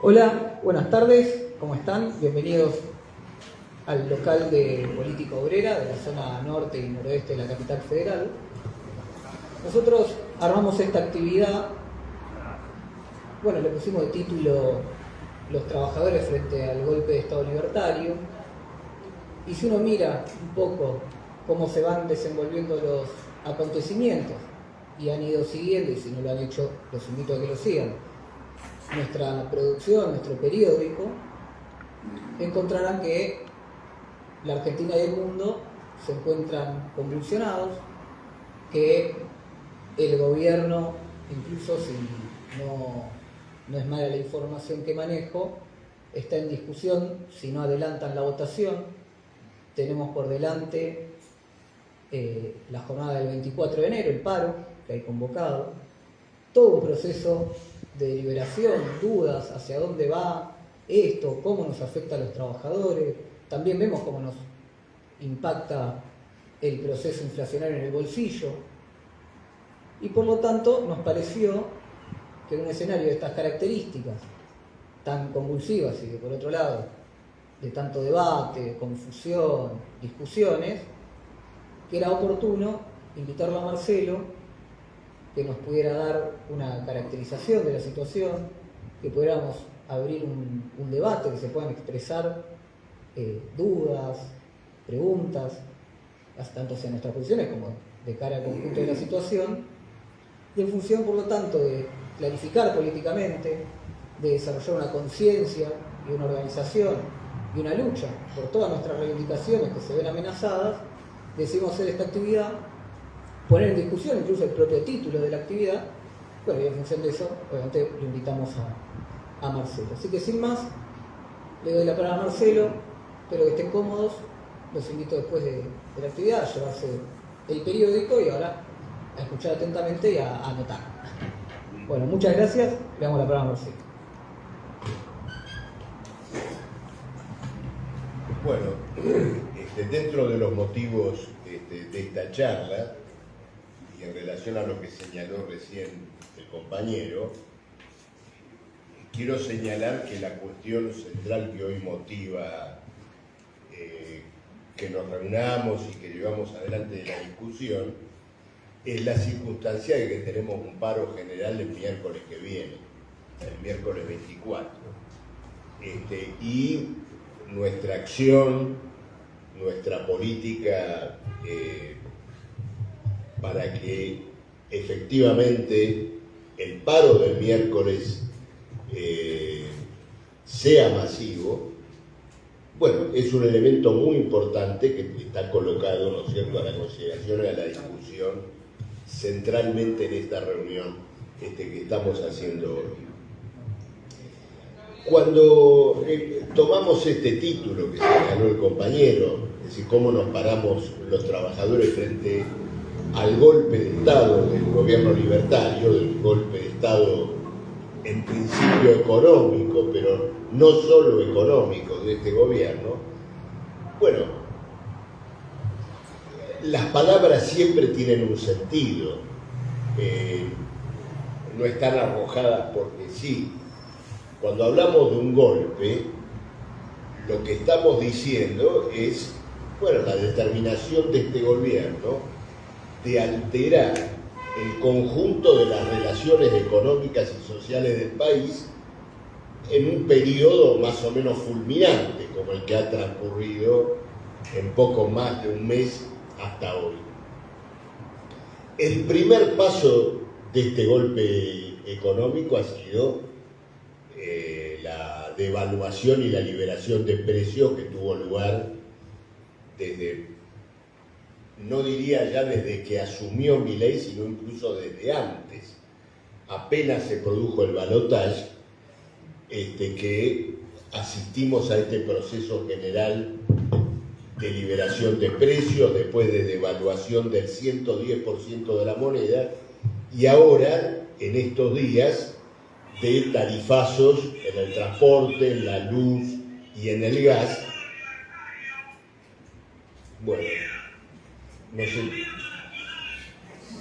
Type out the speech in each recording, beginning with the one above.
Hola, buenas tardes, ¿cómo están? Bienvenidos al local de Política Obrera de la zona norte y noroeste de la capital federal. Nosotros armamos esta actividad, le pusimos de título Los trabajadores frente al golpe de Estado libertario. Y si uno mira un poco cómo se van desenvolviendo los acontecimientos y han ido siguiendo, y si no lo han hecho, los invito a que lo sigan, nuestra producción, nuestro periódico, encontrarán que la Argentina y el mundo se encuentran convulsionados, que el gobierno, incluso si no es mala la información que manejo, está en discusión si no adelantan la votación. Tenemos por delante la jornada del 24 de enero, el paro que hay convocado, todo un proceso de deliberación, dudas, hacia dónde va esto, cómo nos afecta a los trabajadores. También vemos cómo nos impacta el proceso inflacionario en el bolsillo. Y por lo tanto nos pareció que en un escenario de estas características, tan convulsivas y que por otro lado, de tanto debate, confusión, discusiones, que era oportuno invitarlo a Marcelo, que nos pudiera dar una caracterización de la situación, que pudiéramos abrir un debate, que se puedan expresar dudas, preguntas, tanto hacia nuestras posiciones como de cara al conjunto de la situación, y en función, por lo tanto, de clarificar políticamente, de desarrollar una conciencia y una organización y una lucha por todas nuestras reivindicaciones que se ven amenazadas, decidimos hacer esta actividad, poner en discusión incluso el propio título de la actividad. Y en función de eso, obviamente, lo invitamos a Marcelo. Así que sin más, le doy la palabra a Marcelo, espero que estén cómodos, los invito después de la actividad a llevarse el periódico y ahora a escuchar atentamente y a anotar. Bueno, muchas gracias, le damos la palabra a Marcelo. Bueno, dentro de los motivos de esta charla, y en relación a lo que señaló recién el compañero, quiero señalar que la cuestión central que hoy motiva que nos reunamos y que llevamos adelante la discusión es la circunstancia de que tenemos un paro general el miércoles que viene, el miércoles 24. Y nuestra acción, nuestra política para que efectivamente el paro del miércoles sea masivo, es un elemento muy importante que está colocado, ¿no es cierto?, a la consideración y a la discusión centralmente en esta reunión que estamos haciendo hoy. Cuando tomamos este título que señaló el compañero, es decir, cómo nos paramos los trabajadores frente al golpe de Estado del gobierno libertario, del golpe de Estado en principio económico, pero no solo económico de este gobierno, las palabras siempre tienen un sentido, no están arrojadas porque sí. Cuando hablamos de un golpe, lo que estamos diciendo es, la determinación de este gobierno de alterar el conjunto de las relaciones económicas y sociales del país en un periodo más o menos fulminante, como el que ha transcurrido en poco más de un mes hasta hoy. El primer paso de este golpe económico ha sido la devaluación y la liberación de precios que tuvo lugar desde, no diría ya desde que asumió Milei, sino incluso desde antes. Apenas se produjo el balotaje, que asistimos a este proceso general de liberación de precios, después de devaluación del 110% de la moneda, y ahora, en estos días, de tarifazos en el transporte, en la luz y en el gas.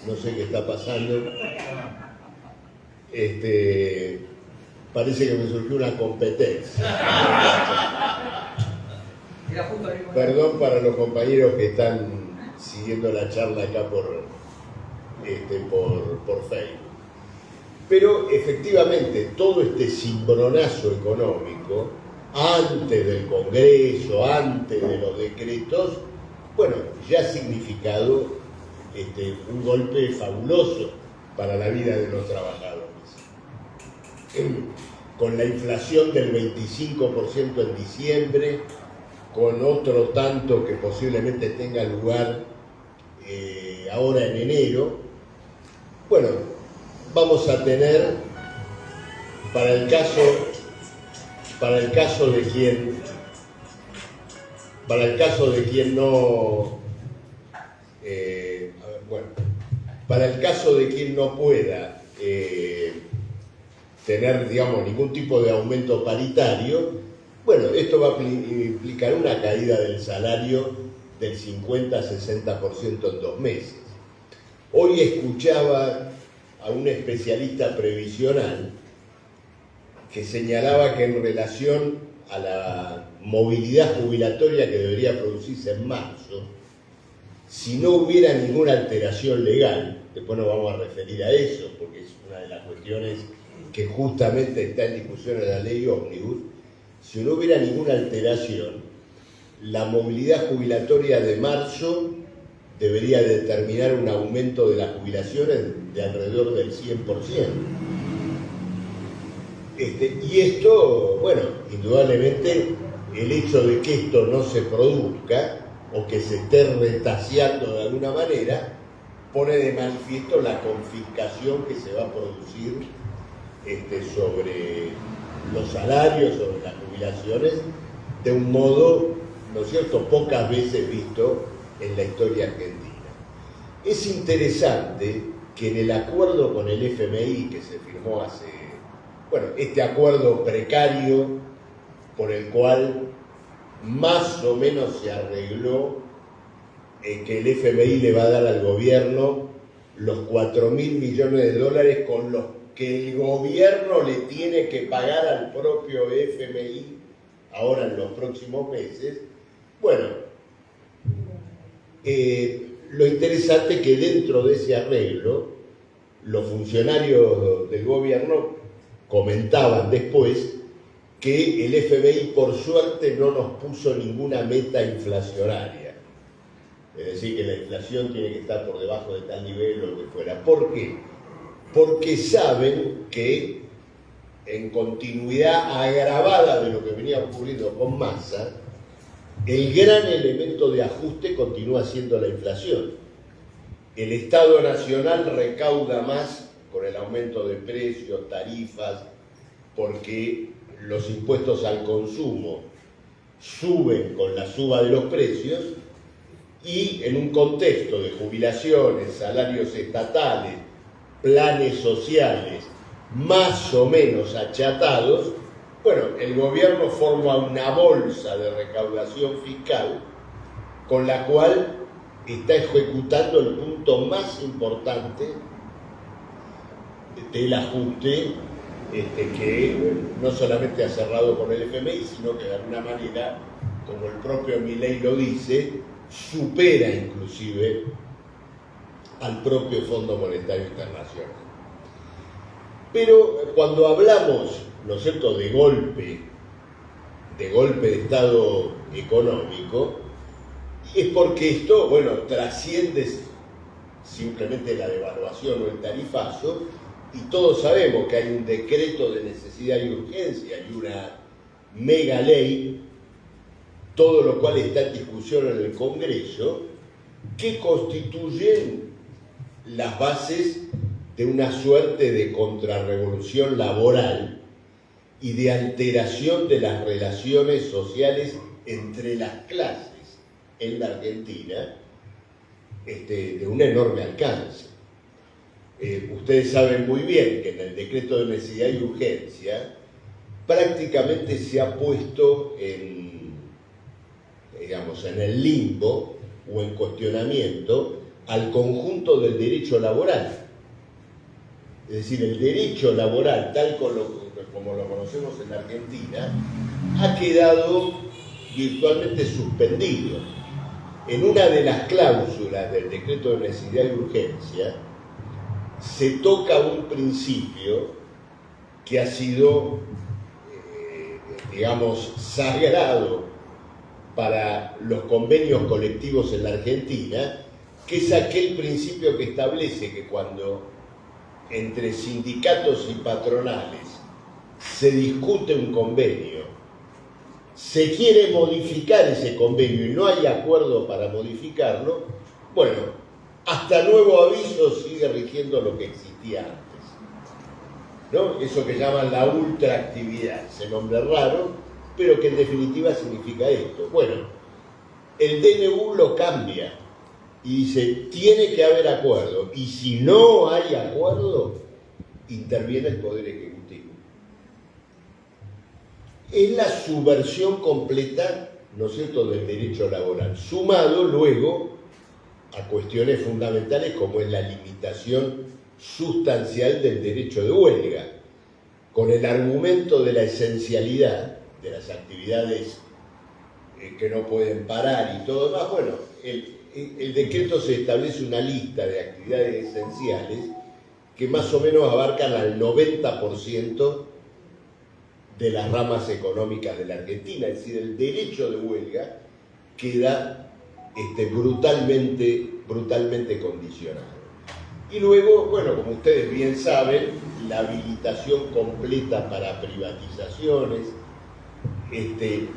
No sé qué está pasando. Parece que me surgió una competencia. Era justo el mismo. Perdón para los compañeros que están siguiendo la charla acá por Facebook. Pero efectivamente todo este cimbronazo económico, antes del Congreso, antes de los decretos, bueno, ya ha significado un golpe fabuloso para la vida de los trabajadores. Con la inflación del 25% en diciembre, con otro tanto que posiblemente tenga lugar ahora en enero, bueno, vamos a tener, para el caso de quien no pueda tener, digamos, ningún tipo de aumento paritario, bueno, esto va a implicar una caída del salario del 50-60% en 2 meses. Hoy escuchaba a un especialista previsional que señalaba que en relación a la movilidad jubilatoria que debería producirse en marzo, si no hubiera ninguna alteración legal, después nos vamos a referir a eso, porque es una de las cuestiones que justamente está en discusión en la ley ómnibus, si no hubiera ninguna alteración, la movilidad jubilatoria de marzo debería determinar un aumento de las jubilaciones de alrededor del 100%. Y esto, bueno, indudablemente el hecho de que esto no se produzca o que se esté retaseando de alguna manera, pone de manifiesto la confiscación que se va a producir sobre los salarios, sobre las jubilaciones, de un modo, ¿no es cierto?, pocas veces visto en la historia argentina. Es interesante que en el acuerdo con el FMI que se firmó este acuerdo precario por el cual más o menos se arregló que el FMI le va a dar al gobierno los 4.000 millones de dólares con los que el gobierno le tiene que pagar al propio FMI ahora en los próximos meses. Bueno, lo interesante es que dentro de ese arreglo los funcionarios del gobierno comentaban después que el FMI por suerte no nos puso ninguna meta inflacionaria. Es decir, que la inflación tiene que estar por debajo de tal nivel o lo que fuera. ¿Por qué? Porque saben que en continuidad agravada de lo que venía ocurriendo con Massa, el gran elemento de ajuste continúa siendo la inflación. El Estado Nacional recauda más con el aumento de precios, tarifas, porque los impuestos al consumo suben con la suba de los precios, y en un contexto de jubilaciones, salarios estatales, planes sociales más o menos achatados, bueno, el gobierno forma una bolsa de recaudación fiscal con la cual está ejecutando el punto más importante del ajuste que no solamente ha cerrado con el FMI, sino que de alguna manera, como el propio Milei lo dice, supera inclusive al propio Fondo Monetario Internacional. Pero cuando hablamos, ¿no es cierto?, de golpe de Estado económico, es porque esto, bueno, trasciende simplemente la devaluación o el tarifazo, y todos sabemos que hay un decreto de necesidad y urgencia y una mega ley, todo lo cual está en discusión en el Congreso, que constituyen las bases de una suerte de contrarrevolución laboral y de alteración de las relaciones sociales entre las clases en la Argentina, de un enorme alcance. Ustedes saben muy bien que en el decreto de necesidad y urgencia prácticamente se ha puesto en el limbo o en cuestionamiento al conjunto del derecho laboral. Es decir, el derecho laboral, tal como lo conocemos en la Argentina, ha quedado virtualmente suspendido. En una de las cláusulas del decreto de necesidad y urgencia se toca un principio que ha sido, digamos, sagrado para los convenios colectivos en la Argentina, que es aquel principio que establece que cuando entre sindicatos y patronales se discute un convenio, se quiere modificar ese convenio y no hay acuerdo para modificarlo, bueno, hasta nuevo aviso sigue rigiendo lo que existía antes, ¿no? Eso que llaman la ultraactividad, ese nombre raro, pero que en definitiva significa esto. Bueno, el DNU lo cambia y dice, tiene que haber acuerdo, y si no hay acuerdo, interviene el Poder Ejecutivo. Es la subversión completa, ¿no es cierto?, del derecho laboral, sumado luego a cuestiones fundamentales como es la limitación sustancial del derecho de huelga, con el argumento de la esencialidad de las actividades que no pueden parar y todo demás. Bueno, el decreto se establece una lista de actividades esenciales que más o menos abarcan al 90% de las ramas económicas de la Argentina, es decir, el derecho de huelga queda brutalmente condicionado. Y luego, bueno, como ustedes bien saben, la habilitación completa para privatizaciones,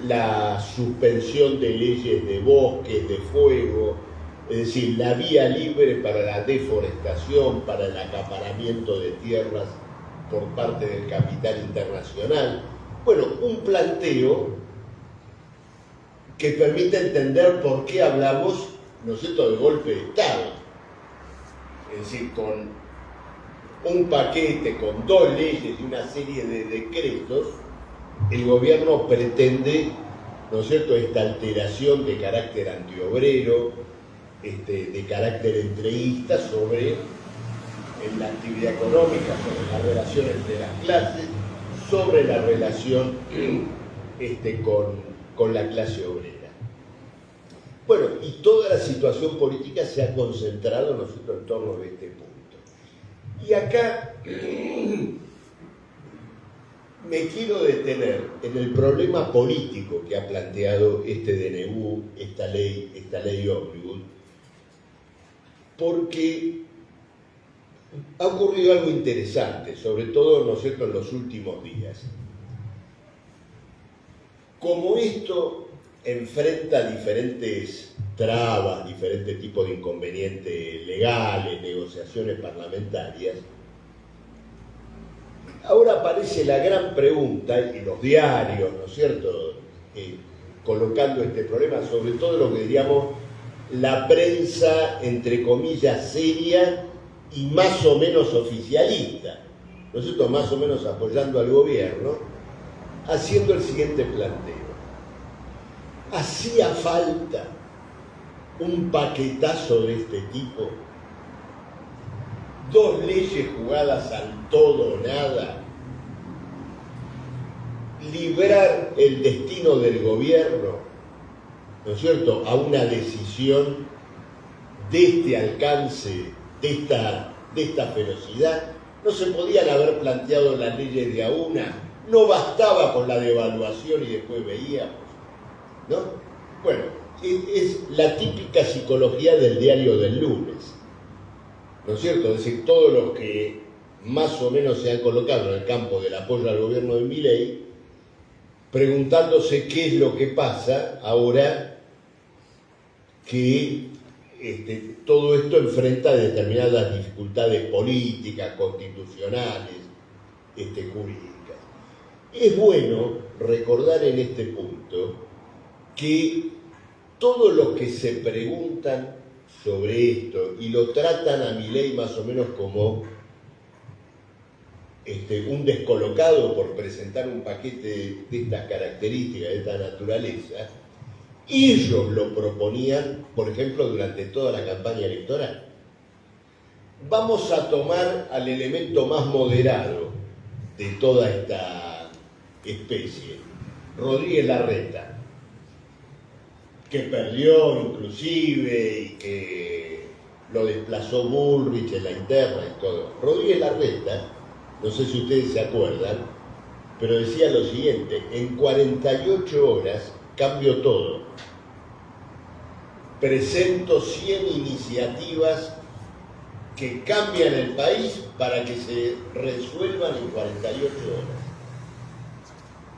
la suspensión de leyes de bosques, de fuego, es decir, la vía libre para la deforestación, para el acaparamiento de tierras por parte del capital internacional. Bueno, un planteo que permite entender por qué hablamos, ¿no es cierto?, de golpe de Estado. Es decir, con un paquete, con 2 leyes y una serie de decretos, el gobierno pretende, ¿no es cierto?, esta alteración de carácter antiobrero, de carácter entreguista sobre la actividad económica, sobre la relación entre las clases, sobre la relación con la clase obrera. Bueno, y toda la situación política se ha concentrado, ¿no es cierto?, en torno de este punto. Y acá me quiero detener en el problema político que ha planteado este DNU, esta ley ómnibus, porque ha ocurrido algo interesante, sobre todo, ¿no es cierto?, en los últimos días. Como esto enfrenta diferentes trabas, diferentes tipos de inconvenientes legales, negociaciones parlamentarias, ahora aparece la gran pregunta, y los diarios, ¿no es cierto?, colocando este problema, sobre todo lo que diríamos la prensa, entre comillas, seria y más o menos oficialista, ¿no es cierto?, más o menos apoyando al gobierno, haciendo el siguiente planteo. ¿Hacía falta un paquetazo de este tipo? 2 leyes jugadas al todo o nada, librar el destino del gobierno, ¿no es cierto?, a una decisión de este alcance, de esta ferocidad. No se podían haber planteado las leyes de a una, no bastaba con la devaluación y después veíamos, ¿no? Bueno, es la típica psicología del diario del lunes, ¿no es cierto? Es decir, todos los que más o menos se han colocado en el campo del apoyo al gobierno de Milei, preguntándose qué es lo que pasa ahora que todo esto enfrenta determinadas dificultades políticas, constitucionales, jurídicas. Es bueno recordar en este punto que todos los que se preguntan sobre esto y lo tratan a Milei más o menos como un descolocado por presentar un paquete de estas características, de esta naturaleza, ellos lo proponían, por ejemplo, durante toda la campaña electoral. Vamos a tomar al elemento más moderado de toda esta especie, Rodríguez Larreta, que perdió inclusive y que lo desplazó Bullrich en la interna y todo. Rodríguez Larreta, no sé si ustedes se acuerdan, pero decía lo siguiente: en 48 horas cambio todo. Presento 100 iniciativas que cambian el país para que se resuelvan en 48 horas.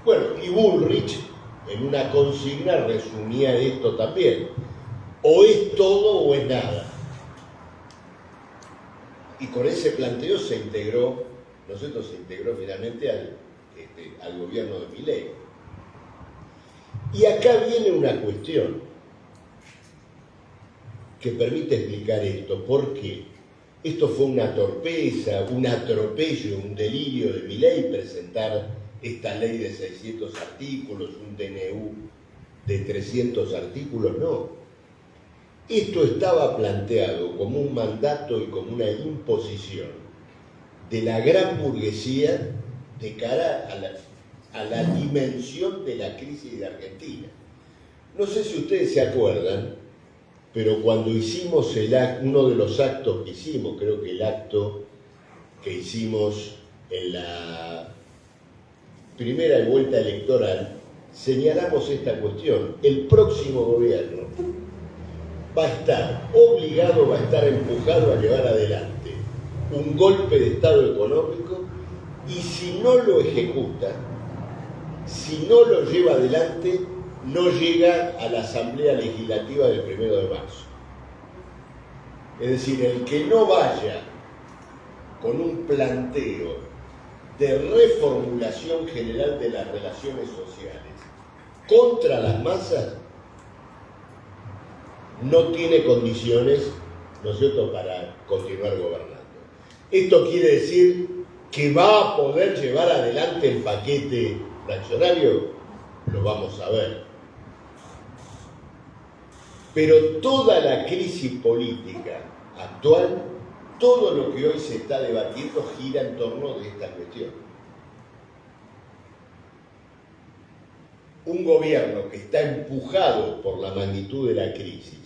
Bueno, y Bullrich, en una consigna, resumía esto también: o es todo o es nada. Y con ese planteo se integró, ¿no es cierto?, se integró finalmente al gobierno de Milei. Y acá viene una cuestión que permite explicar esto. ¿Por qué? Esto fue una torpeza, un atropello, un delirio de Milei presentar esta ley de 600 artículos, un DNU de 300 artículos. No. Esto estaba planteado como un mandato y como una imposición de la gran burguesía de cara a la dimensión de la crisis de Argentina. No sé si ustedes se acuerdan, pero cuando hicimos uno de los actos que hicimos, creo que el acto que hicimos en la primera vuelta electoral, señalamos esta cuestión: el próximo gobierno va a estar obligado, va a estar empujado a llevar adelante un golpe de Estado económico, y si no lo ejecuta, si no lo lleva adelante, no llega a la Asamblea Legislativa del 1 de marzo. Es decir, el que no vaya con un planteo de reformulación general de las relaciones sociales contra las masas no tiene condiciones, ¿no es cierto?, para continuar gobernando. Esto quiere decir que va a poder llevar adelante el paquete fraccionario, lo vamos a ver. Pero toda la crisis política actual, todo lo que hoy se está debatiendo gira en torno de esta cuestión. Un gobierno que está empujado por la magnitud de la crisis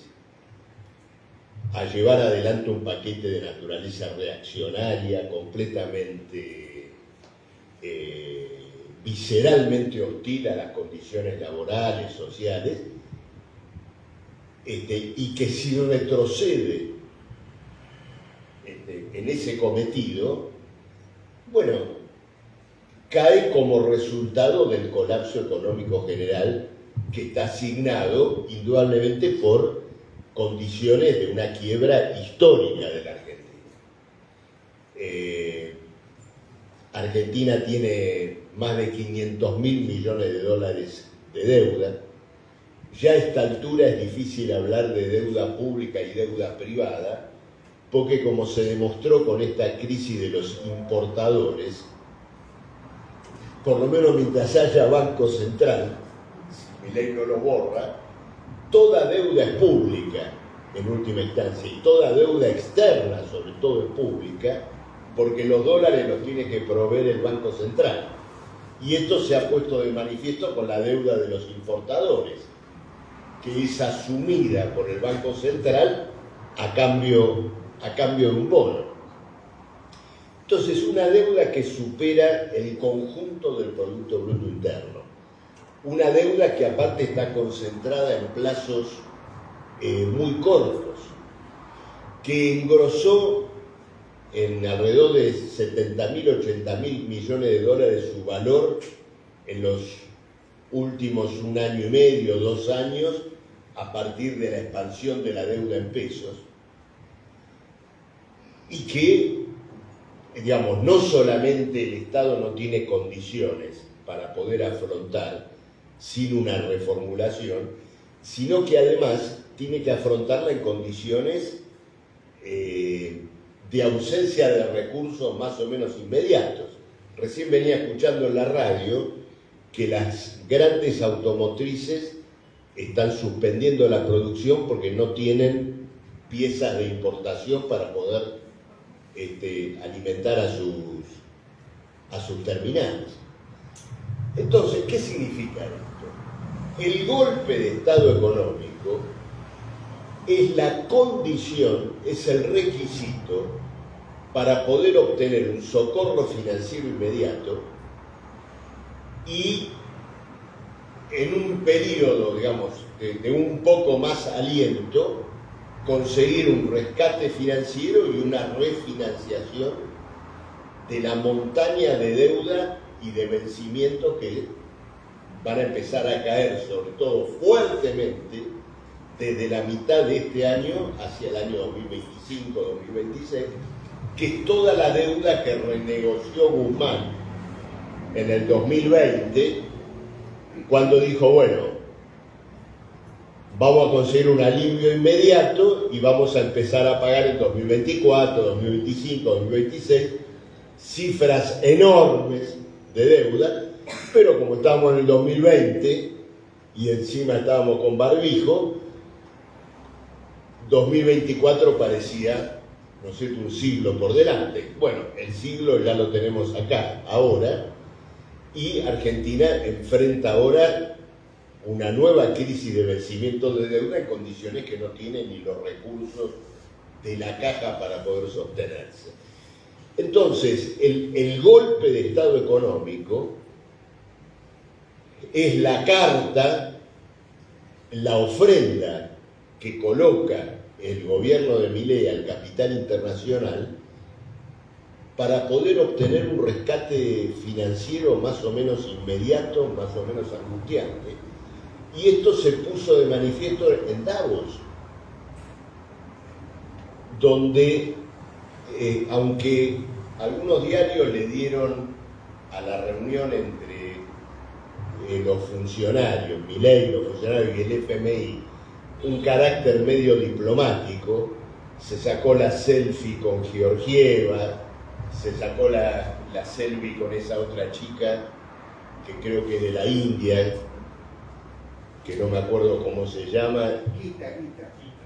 a llevar adelante un paquete de naturaleza reaccionaria, completamente visceralmente hostil a las condiciones laborales, sociales, y que si retrocede en ese cometido, bueno, cae como resultado del colapso económico general que está asignado indudablemente por condiciones de una quiebra histórica de la Argentina. Argentina tiene más de 500.000 millones de dólares de deuda. Ya a esta altura es difícil hablar de deuda pública y deuda privada, porque como se demostró con esta crisis de los importadores, por lo menos mientras haya Banco Central, si Milei no lo borra, toda deuda es pública en última instancia, y toda deuda externa sobre todo es pública, porque los dólares los tiene que proveer el Banco Central. Y esto se ha puesto de manifiesto con la deuda de los importadores, que es asumida por el Banco Central a cambio de un bono. Entonces, una deuda que supera el conjunto del Producto Bruto Interno. Una deuda que aparte está concentrada en plazos muy cortos, que engrosó en alrededor de 70.000, 80.000 millones de dólares su valor en los últimos 1 año y medio, 2 años, a partir de la expansión de la deuda en pesos, y que, digamos, no solamente el Estado no tiene condiciones para poder afrontar sin una reformulación, sino que además tiene que afrontarla en condiciones de ausencia de recursos más o menos inmediatos. Recién venía escuchando en la radio que las grandes automotrices están suspendiendo la producción porque no tienen piezas de importación para poder alimentar a sus terminales. Entonces, ¿qué significa esto? El golpe de Estado económico es la condición, es el requisito para poder obtener un socorro financiero inmediato y en un periodo, digamos, de un poco más aliento, conseguir un rescate financiero y una refinanciación de la montaña de deuda y de vencimientos que van a empezar a caer, sobre todo fuertemente, desde la mitad de este año hacia el año 2025-2026, que es toda la deuda que renegoció Guzmán en el 2020, cuando dijo, bueno, vamos a conseguir un alivio inmediato y vamos a empezar a pagar en 2024, 2025, 2026, cifras enormes de deuda, pero como estábamos en el 2020 y encima estábamos con barbijo, 2024 parecía, ¿no es cierto?, un siglo por delante. Bueno, el siglo ya lo tenemos acá, ahora, y Argentina enfrenta ahora una nueva crisis de vencimiento de deuda en condiciones que no tiene ni los recursos de la caja para poder sostenerse. Entonces, el golpe de Estado económico es la carta, la ofrenda que coloca el gobierno de Milei al capital internacional para poder obtener un rescate financiero más o menos inmediato, más o menos angustiante. Y esto se puso de manifiesto en Davos, donde, aunque algunos diarios le dieron a la reunión entre los funcionarios, Milei, los funcionarios y el FMI, un carácter medio diplomático, se sacó la selfie con Georgieva, se sacó la selfie con esa otra chica que creo que es de la India, que no me acuerdo cómo se llama.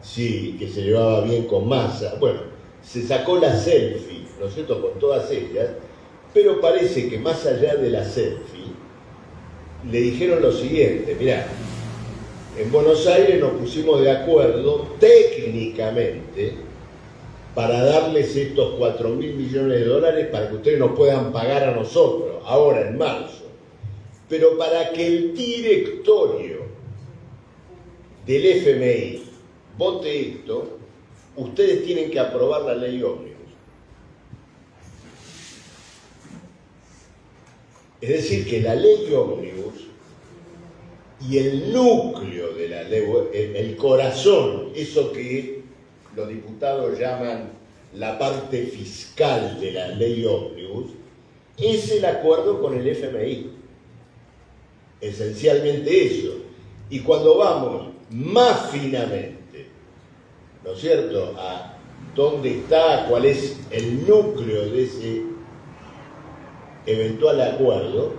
Sí, que se llevaba bien con Massa. Bueno, se sacó la selfie, ¿no es cierto?, con todas ellas, pero parece que más allá de la selfie, le dijeron lo siguiente: mirá, en Buenos Aires nos pusimos de acuerdo técnicamente para darles estos 4.000 millones de dólares para que ustedes nos puedan pagar a nosotros, ahora en marzo. Pero para que el directorio del FMI vote esto, ustedes tienen que aprobar la ley ómnibus. Es decir, que la ley ómnibus y el núcleo de la ley, el corazón, eso que los diputados llaman la parte fiscal de la ley ómnibus, es el acuerdo con el FMI. Esencialmente eso. Y cuando vamos más finamente, ¿no es cierto?, a dónde está, cuál es el núcleo de ese eventual acuerdo,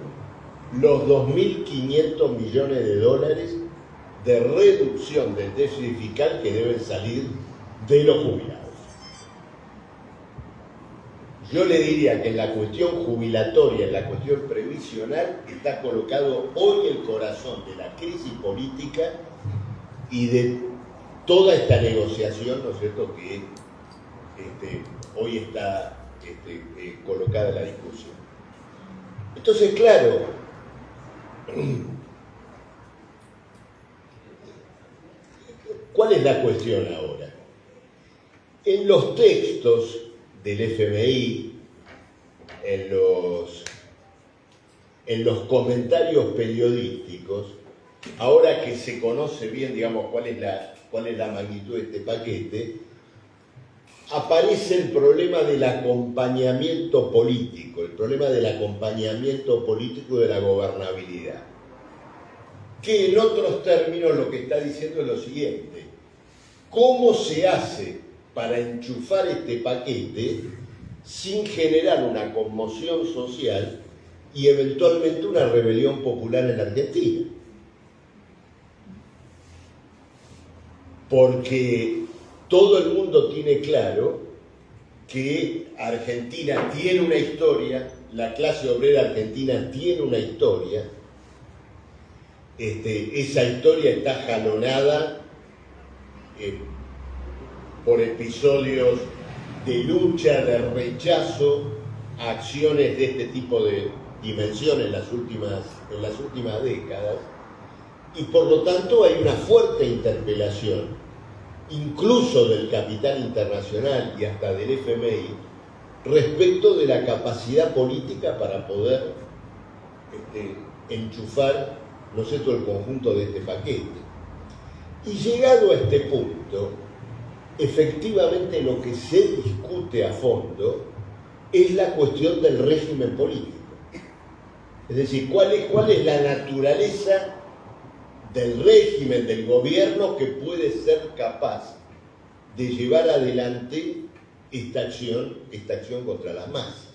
los 2.500 millones de dólares de reducción del déficit fiscal que deben salir de los jubilados. Yo le diría que en la cuestión jubilatoria, en la cuestión previsional, está colocado hoy el corazón de la crisis política y de toda esta negociación, ¿no es cierto?, que hoy está colocada en la discusión. Entonces, claro, ¿cuál es la cuestión ahora? En los textos del FMI, en los comentarios periodísticos, ahora que se conoce bien, digamos, cuál es la magnitud de este paquete, aparece el problema del acompañamiento político, el problema del acompañamiento político de la gobernabilidad. Que en otros términos lo que está diciendo es lo siguiente: ¿cómo se hace para enchufar este paquete sin generar una conmoción social y eventualmente una rebelión popular en la Argentina? Porque todo el mundo tiene claro que Argentina tiene una historia, la clase obrera argentina tiene una historia. Esa historia está jalonada por episodios de lucha, de rechazo a acciones de este tipo de dimensión en las últimas décadas, y por lo tanto hay una fuerte interpelación, incluso del capital internacional y hasta del FMI, respecto de la capacidad política para poder enchufar, no sé, todo el conjunto de este paquete. Y llegado a este punto, efectivamente lo que se discute a fondo es la cuestión del régimen político. Es decir, ¿cuál es la naturaleza del régimen, del gobierno que puede ser capaz de llevar adelante esta acción contra las masas?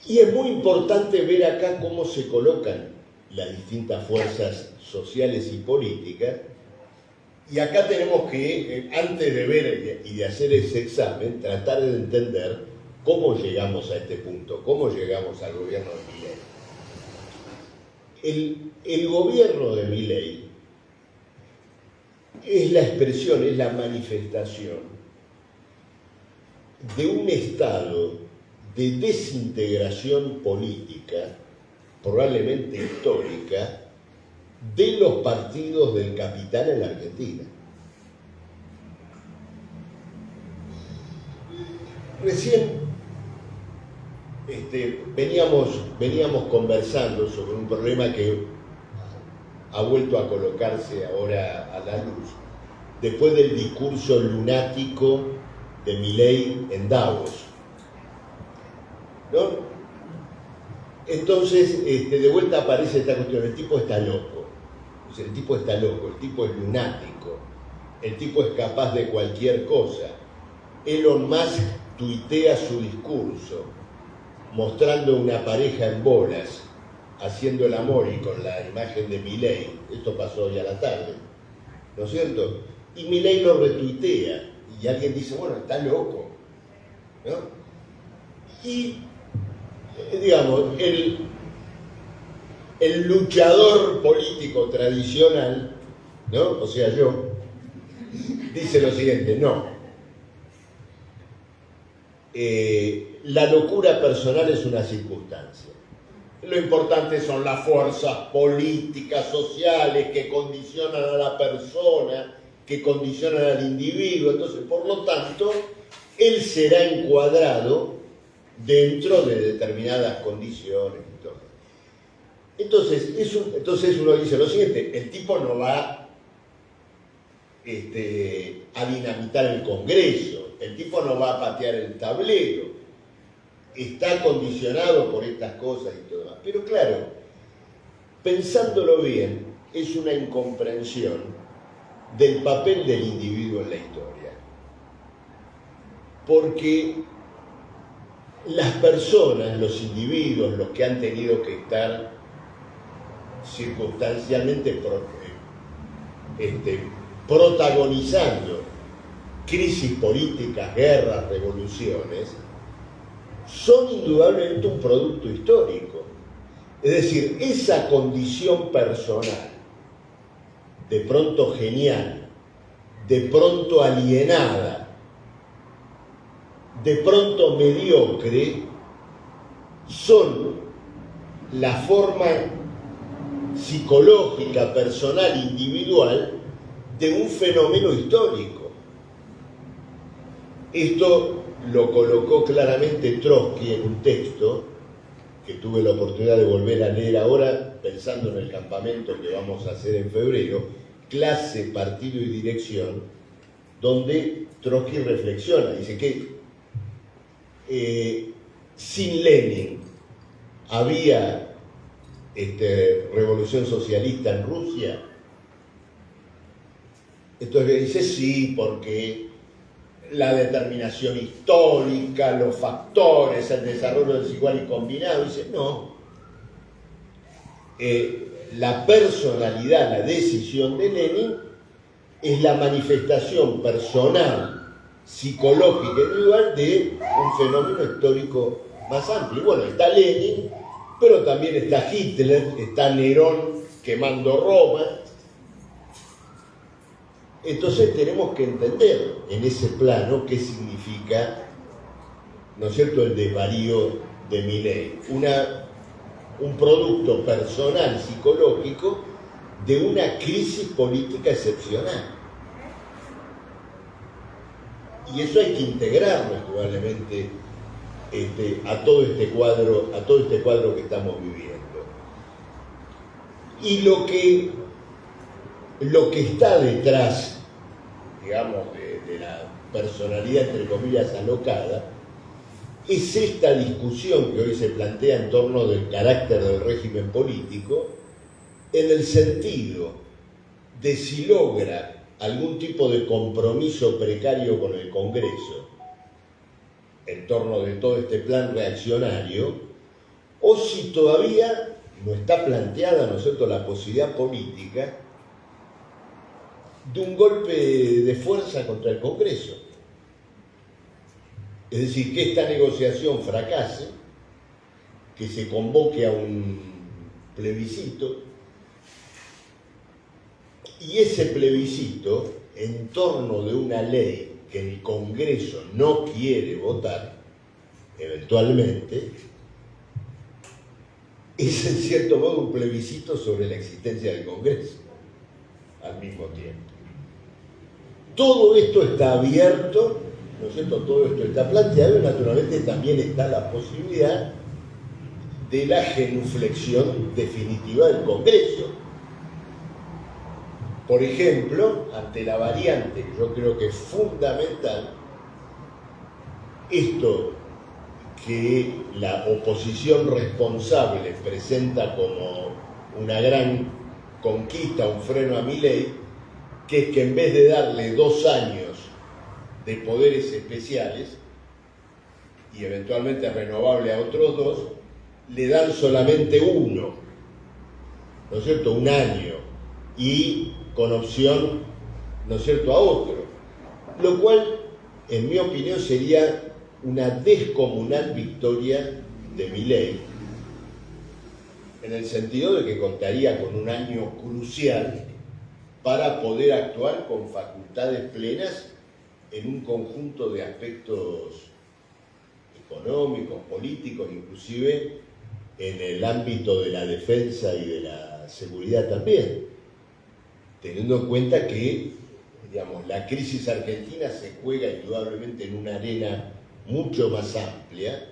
Y es muy importante ver acá cómo se colocan las distintas fuerzas sociales y políticas. Y acá tenemos que, antes de ver y de hacer ese examen, tratar de entender cómo llegamos a este punto, cómo llegamos al gobierno de Milei. El gobierno de Milei es la expresión, es la manifestación de un estado de desintegración política, probablemente histórica, de los partidos del capital en la Argentina. Recién veníamos conversando sobre un problema que ha vuelto a colocarse ahora a la luz, después del discurso lunático de Milei en Davos, ¿no? Entonces, de vuelta aparece esta cuestión: el tipo está loco. O sea, el tipo está loco, el tipo es lunático, el tipo es capaz de cualquier cosa. Elon Musk tuitea su discurso mostrando una pareja en bolas haciendo el amor y con la imagen de Milei. Esto pasó hoy a la tarde, ¿no es cierto? Y Milei lo retuitea y alguien dice, bueno, está loco, ¿no? Y digamos, el luchador político tradicional, ¿no? O sea, yo, dice lo siguiente: no. La locura personal es una circunstancia. Lo importante son las fuerzas políticas, sociales, que condicionan a la persona, que condicionan al individuo. Entonces, por lo tanto, él será encuadrado dentro de determinadas condiciones. Entonces uno dice lo siguiente: el tipo no va a dinamitar el Congreso, el tipo no va a patear el tablero, está condicionado por estas cosas y todo demás. Pero claro, pensándolo bien, es una incomprensión del papel del individuo en la historia. Porque las personas, los individuos, los que han tenido que estar circunstancialmente protagonizando crisis políticas, guerras, revoluciones, son indudablemente un producto histórico. Es decir, esa condición personal, de pronto genial, de pronto alienada, de pronto mediocre, son la forma psicológica, personal, individual de un fenómeno histórico. Esto lo colocó claramente Trotsky en un texto que tuve la oportunidad de volver a leer ahora, pensando en el campamento que vamos a hacer en febrero, Clase, Partido y Dirección, donde Trotsky reflexiona, dice que sin Lenin había revolución socialista en Rusia. Entonces dice sí, porque la determinación histórica, los factores, el desarrollo desigual y combinado. Dice no, la personalidad, la decisión de Lenin es la manifestación personal psicológica individual de un fenómeno histórico más amplio. Bueno, está Lenin, pero también está Hitler, está Nerón quemando Roma. Entonces tenemos que entender en ese plano qué significa, ¿no es cierto?, el desvarío de Milei, un producto personal, psicológico, de una crisis política excepcional. Y eso hay que integrarlo indudablemente a todo este cuadro que estamos viviendo. Y lo que está detrás, digamos, de la personalidad, entre comillas, alocada, es esta discusión que hoy se plantea en torno del carácter del régimen político, en el sentido de si logra algún tipo de compromiso precario con el Congreso en torno de todo este plan reaccionario, o si todavía no está planteada, ¿no es cierto?, la posibilidad política de un golpe de fuerza contra el Congreso. Es decir, que esta negociación fracase, que se convoque a un plebiscito, y ese plebiscito, en torno de una ley que el Congreso no quiere votar, eventualmente, es en cierto modo un plebiscito sobre la existencia del Congreso, al mismo tiempo. Todo esto está abierto, ¿no es cierto?, todo esto está planteado, y naturalmente también está la posibilidad de la genuflexión definitiva del Congreso. Por ejemplo, ante la variante, que yo creo que es fundamental, esto que la oposición responsable presenta como una gran conquista, un freno a Milei, que es que en vez de darle 2 años de poderes especiales y eventualmente renovable a otros 2, le dan solamente 1, ¿no es cierto?, 1 año, y con opción, ¿no es cierto?, a otro, lo cual, en mi opinión, sería una descomunal victoria de Milei, en el sentido de que contaría con 1 año crucial para poder actuar con facultades plenas en un conjunto de aspectos económicos, políticos, inclusive en el ámbito de la defensa y de la seguridad también, teniendo en cuenta que, digamos, la crisis argentina se juega indudablemente en una arena mucho más amplia,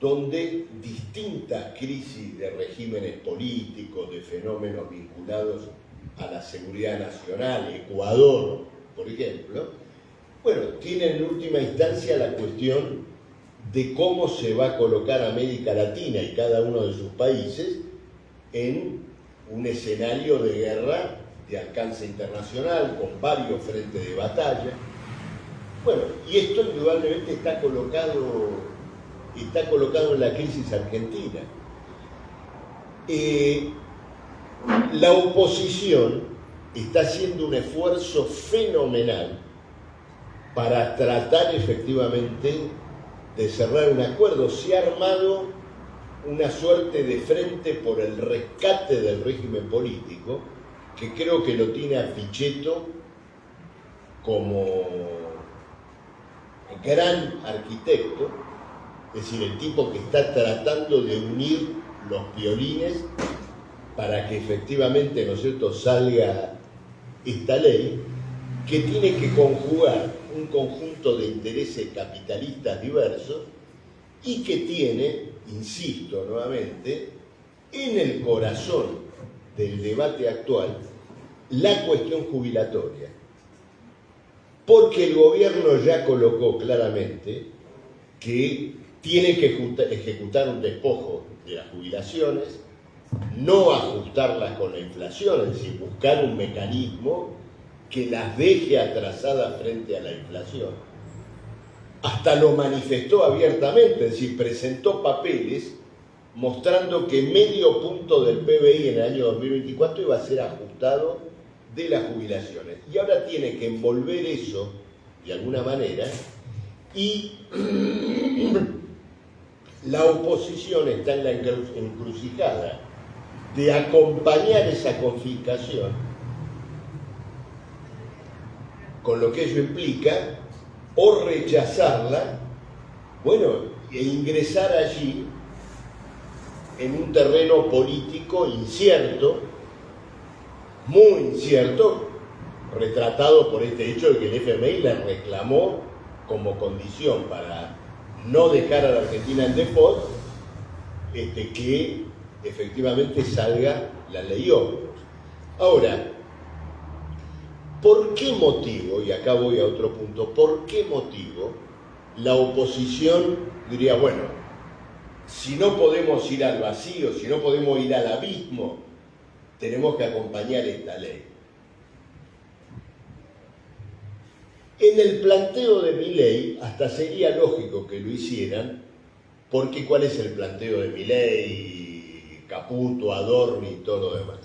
donde distintas crisis de regímenes políticos, de fenómenos vinculados a la seguridad nacional, Ecuador, por ejemplo, bueno, tienen en última instancia la cuestión de cómo se va a colocar América Latina y cada uno de sus países en un escenario de guerra de alcance internacional, con varios frentes de batalla. Bueno, y esto indudablemente está colocado en la crisis argentina. La oposición está haciendo un esfuerzo fenomenal para tratar efectivamente de cerrar un acuerdo. Se ha armado una suerte de frente por el rescate del régimen político, que creo que lo tiene a Pichetto como gran arquitecto, es decir, el tipo que está tratando de unir los violines para que efectivamente, ¿no es cierto?, salga esta ley, que tiene que conjugar un conjunto de intereses capitalistas diversos y que tiene, insisto nuevamente, en el corazón del debate actual la cuestión jubilatoria, porque el gobierno ya colocó claramente que tiene que ejecutar un despojo de las jubilaciones, no ajustarlas con la inflación, es decir, buscar un mecanismo que las deje atrasadas frente a la inflación. Hasta lo manifestó abiertamente, es decir, presentó papeles mostrando que medio punto del PBI en el año 2024 iba a ser ajustado de las jubilaciones. Y ahora tiene que envolver eso de alguna manera, y la oposición está en la encrucijada de acompañar esa confiscación, con lo que ello implica, o rechazarla, bueno, e ingresar allí en un terreno político incierto, muy incierto, retratado por este hecho de que el FMI le reclamó como condición para no dejar a la Argentina en default, que efectivamente salga la ley ómnibus. Ahora, ¿por qué motivo, y acá voy a otro punto, por qué motivo la oposición diría, bueno, si no podemos ir al vacío, si no podemos ir al abismo, tenemos que acompañar esta ley? En el planteo de Milei, hasta sería lógico que lo hicieran, porque ¿cuál es el planteo de Milei, Caputo, Adorni y todo lo demás?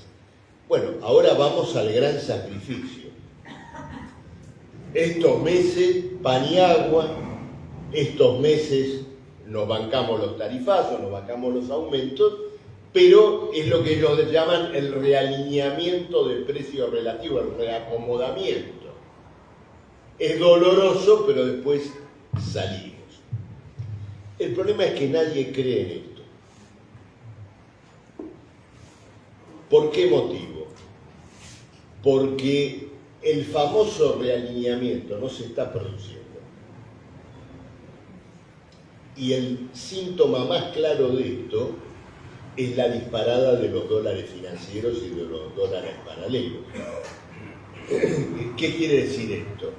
Bueno, ahora vamos al gran sacrificio. Estos meses, pan y agua, estos meses nos bancamos los tarifazos, nos bancamos los aumentos, pero es lo que ellos llaman el realineamiento de precio relativo, el reacomodamiento. Es doloroso, pero después salimos. El problema es que nadie cree en esto. ¿Por qué motivo? Porque el famoso realineamiento no se está produciendo. Y el síntoma más claro de esto es la disparada de los dólares financieros y de los dólares paralelos. ¿Qué quiere decir esto?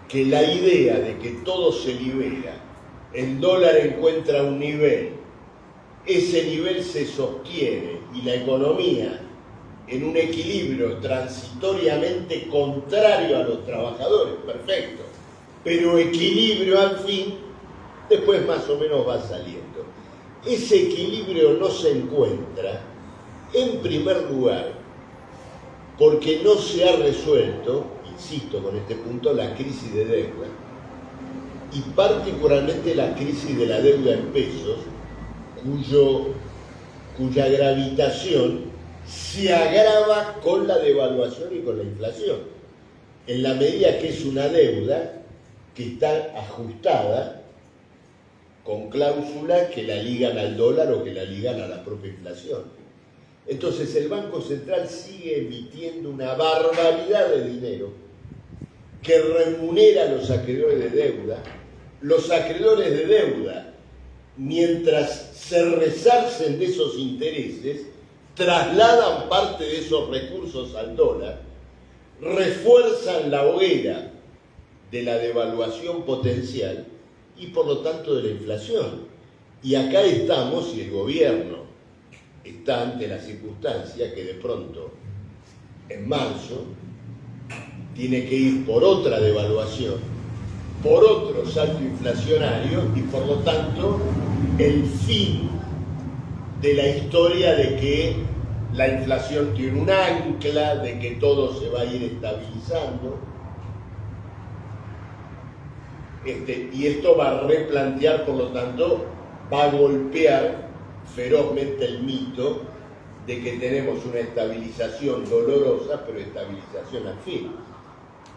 Que la idea de que todo se libera, el dólar encuentra un nivel, ese nivel se sostiene y la economía en un equilibrio transitoriamente contrario a los trabajadores, perfecto, pero equilibrio al fin, después más o menos va saliendo. Ese equilibrio no se encuentra, en primer lugar, porque no se ha resuelto, insisto con este punto, la crisis de deuda, y particularmente la crisis de la deuda en pesos, cuya gravitación se agrava con la devaluación y con la inflación, en la medida que es una deuda que está ajustada con cláusulas que la ligan al dólar o que la ligan a la propia inflación. Entonces el Banco Central sigue emitiendo una barbaridad de dinero que remunera a los acreedores de deuda. Los acreedores de deuda, mientras se resarcen de esos intereses, trasladan parte de esos recursos al dólar, refuerzan la hoguera de la devaluación potencial y por lo tanto de la inflación. Y acá estamos, y el gobierno está ante la circunstancia que de pronto, en marzo, tiene que ir por otra devaluación, por otro salto inflacionario y por lo tanto el fin de la historia de que la inflación tiene un ancla, de que todo se va a ir estabilizando. Y esto va a replantear, por lo tanto, va a golpear ferozmente el mito de que tenemos una estabilización dolorosa, pero estabilización al fin.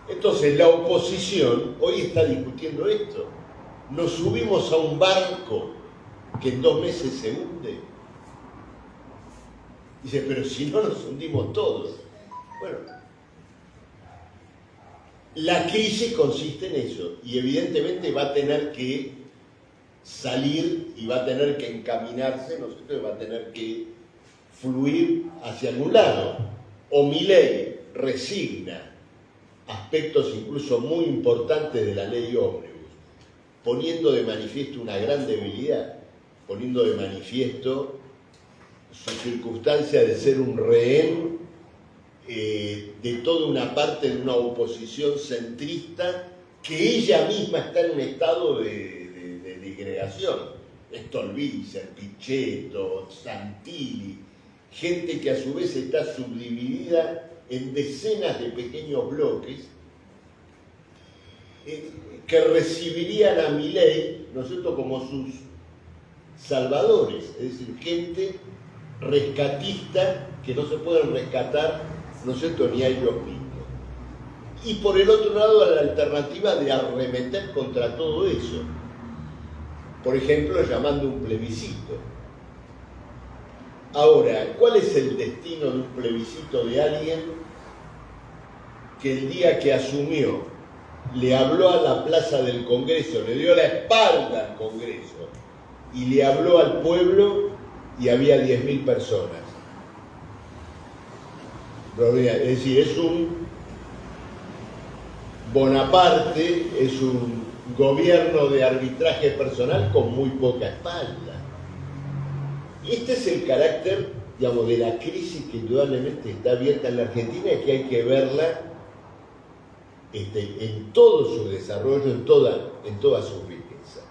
Entonces la oposición hoy está discutiendo esto. Nos subimos a un barco que en 2 meses se hunde. Dice, pero si no nos hundimos todos. Bueno, la crisis consiste en eso y evidentemente va a tener que salir y va a tener que encaminarse, ¿no es cierto? Va a tener que fluir hacia algún lado. O Milei resigna aspectos incluso muy importantes de la ley ómnibus, poniendo de manifiesto una gran debilidad, poniendo de manifiesto su circunstancia de ser un rehén de toda una parte de una oposición centrista que ella misma está en un estado de disgregación. Stolbizer, Pichetto, Santilli, gente que a su vez está subdividida en decenas de pequeños bloques que recibirían a Milei, ¿no es cierto?, como sus salvadores, es decir, gente rescatista que no se pueden rescatar, ¿no es cierto?, ni a ellos mismos. Y por el otro lado, la alternativa de arremeter contra todo eso, por ejemplo, llamando un plebiscito. Ahora, ¿cuál es el destino de un plebiscito de alguien que el día que asumió le habló a la plaza del Congreso, le dio la espalda al Congreso y le habló al pueblo y había 10.000 personas? Es decir, es un Bonaparte, es un gobierno de arbitraje personal con muy poca espalda. Este es el carácter, digamos, de la crisis que indudablemente está abierta en la Argentina y que hay que verla en todo su desarrollo, en toda su riqueza.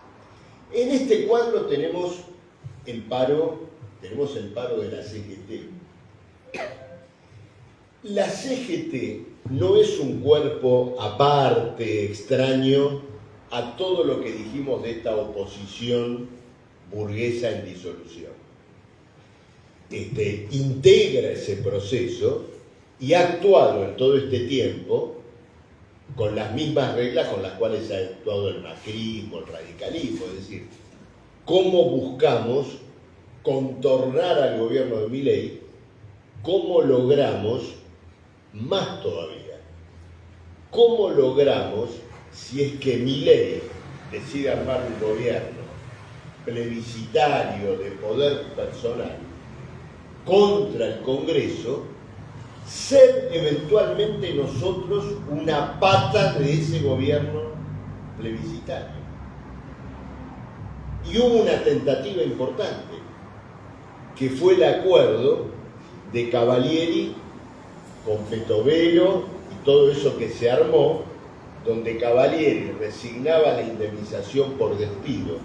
En este cuadro tenemos el paro de la CGT. La CGT no es un cuerpo aparte, extraño a todo lo que dijimos de esta oposición burguesa en disolución. Integra ese proceso y ha actuado en todo este tiempo con las mismas reglas con las cuales ha actuado el macrismo, el radicalismo, es decir, cómo buscamos contornar al gobierno de Milei, cómo logramos más todavía, cómo logramos, si es que Milei decide armar un gobierno plebiscitario de poder personal contra el Congreso, ser eventualmente nosotros una pata de ese gobierno plebiscitario. Y hubo una tentativa importante, que fue el acuerdo de Cavalieri con Petovelo y todo eso que se armó, donde Cavalieri resignaba la indemnización por despido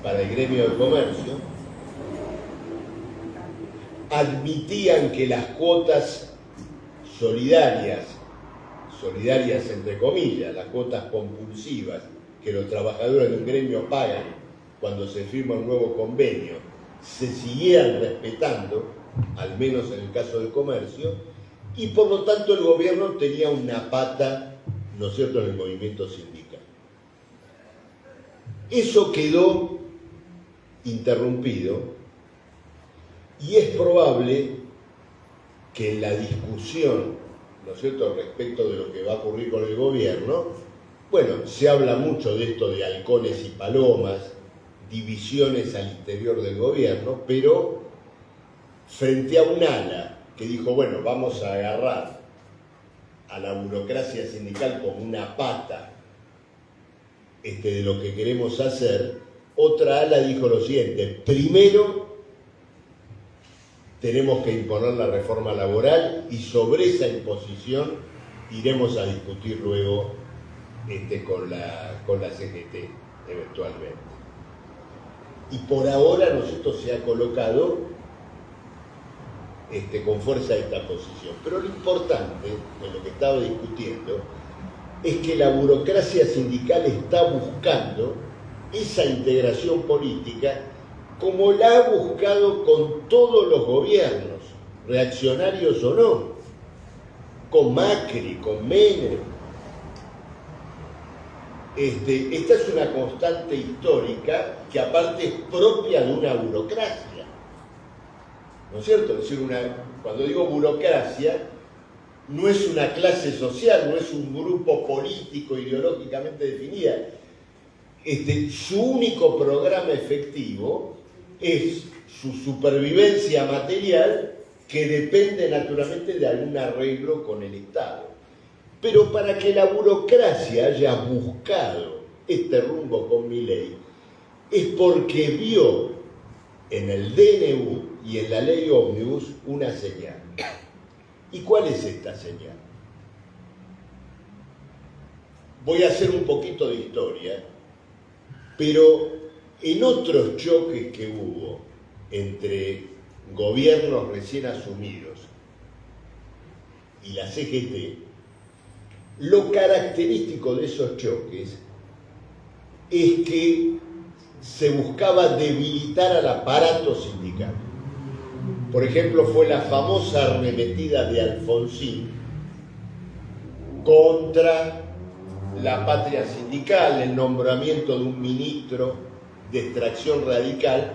para el gremio de comercio, admitían que las cuotas solidarias entre comillas, las cuotas compulsivas que los trabajadores de un gremio pagan cuando se firma un nuevo convenio, se siguieran respetando, al menos en el caso del comercio, y por lo tanto el gobierno tenía una pata, ¿no es cierto?, en el movimiento sindical. Eso quedó interrumpido y es probable que en la discusión, ¿no es cierto?, respecto de lo que va a ocurrir con el gobierno, bueno, se habla mucho de esto de halcones y palomas, divisiones al interior del gobierno, pero frente a un ala que dijo, bueno, vamos a agarrar a la burocracia sindical como una pata de lo que queremos hacer, otra ala dijo lo siguiente: primero tenemos que imponer la reforma laboral y sobre esa imposición iremos a discutir luego con la CGT eventualmente. Y por ahora nosotros se ha colocado con fuerza esta posición. Pero lo importante en lo que estaba discutiendo es que la burocracia sindical está buscando esa integración política como la ha buscado con todos los gobiernos, reaccionarios o no, con Macri, con Menem. Esta es una constante histórica que aparte es propia de una burocracia, ¿no es cierto? Es decir, cuando digo burocracia, no es una clase social, no es un grupo político ideológicamente definida. Su único programa efectivo es su supervivencia material, que depende naturalmente de algún arreglo con el Estado. Pero para que la burocracia haya buscado este rumbo con Milei, es porque vio en el DNU y en la ley ómnibus una señal. ¿Y cuál es esta señal? Voy a hacer un poquito de historia, pero en otros choques que hubo entre gobiernos recién asumidos y la CGT, Lo característico de esos choques es que se buscaba debilitar al aparato sindical. Por ejemplo, fue la famosa arremetida de Alfonsín contra la patria sindical, el nombramiento de un ministro de extracción radical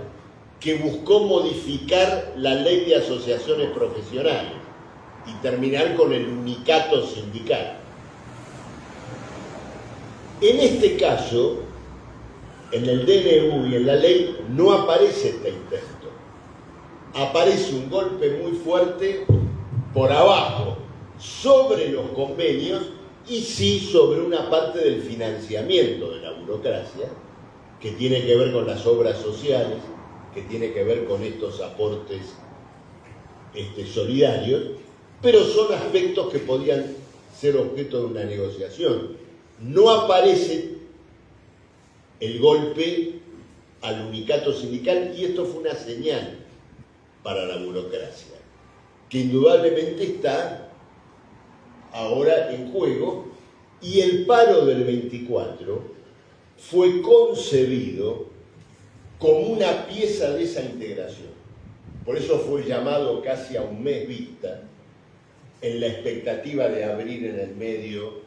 que buscó modificar la ley de asociaciones profesionales y terminar con el unicato sindical. En este caso, en el DNU y en la ley no aparece este intento. Aparece un golpe muy fuerte por abajo, sobre los convenios y sí sobre una parte del financiamiento de la burocracia, que tiene que ver con las obras sociales, que tiene que ver con estos aportes solidarios, pero son aspectos que podían ser objeto de una negociación. No aparece el golpe al unicato sindical y esto fue una señal para la burocracia, que indudablemente está ahora en juego, y el paro del 24 fue concebido como una pieza de esa integración. Por eso fue llamado casi a un mes vista, en la expectativa de abrir en el medio